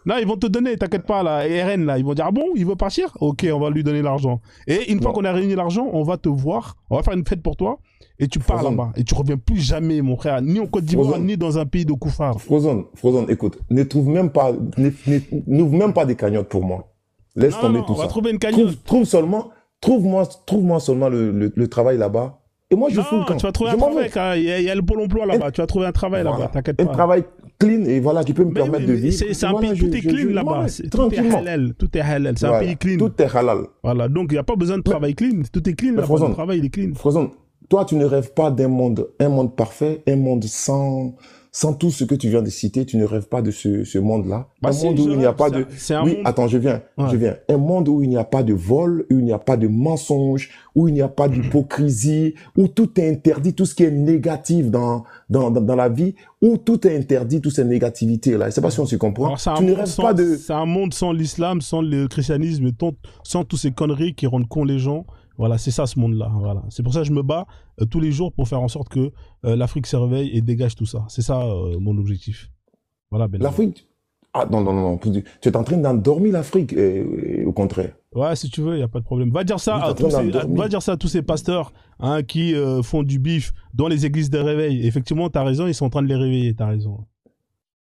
Là, ils vont te donner, t'inquiète pas, là, RN, là. Ils vont dire, ah bon, il veut partir? Ok, on va lui donner l'argent. Et une fois qu'on a réuni l'argent, on va te voir, on va faire une fête pour toi, et tu pars là-bas. Et tu reviens plus jamais, mon frère, ni en Côte d'Ivoire, ni dans un pays de koufars. Frozone, écoute, n'ouvre même pas des cagnottes pour moi. Laisse tomber tout ça. On va trouver une cagnotte. Trouve-moi seulement le travail là-bas. Et moi, je fous le camp. Tu vas trouver un travail. Il y a le Pôle emploi là-bas. Tu vas trouver un travail là-bas. T'inquiète pas. Un travail clean et voilà, qui peut me permettre de vivre. C'est un pays, tout est clean là-bas. Tout est halal. C'est un pays clean. Tout est halal. Voilà, donc il n'y a pas besoin de travail clean. Tout est clean là-bas. Le travail, il est clean. Frozone, toi, tu ne rêves pas d'un monde parfait, un monde sans sans tout ce que tu viens de citer, tu ne rêves pas de ce monde-là. Bah, Un si, monde où je il n'y a rêve, pas de... c'est un Oui, monde. attends, je viens. Ouais. Un monde où il n'y a pas de vol, où il n'y a pas de mensonge, où il n'y a pas d'hypocrisie, où tout est interdit, tout ce qui est négatif dans la vie, où tout est interdit, toutes ces négativités-là. Je sais pas si on se comprend. Alors, c'est un Tu ne monde rêves sans, pas de... c'est un monde sans l'islam, sans le christianisme, sans tous ces conneries qui rendent cons les gens. Voilà, c'est ça ce monde-là. Voilà. C'est pour ça que je me bats tous les jours pour faire en sorte que l'Afrique se réveille et dégage tout ça. C'est ça mon objectif. Voilà, Ben. L'Afrique... Ah, non. Tu es en train d'endormir l'Afrique, au contraire. Ouais, si tu veux, il n'y a pas de problème. Va dire ça, Oui, t'es en train d'endormir. va dire ça à tous ces pasteurs qui font du bif dans les églises de réveil. Effectivement, tu as raison, ils sont en train de les réveiller, tu as raison.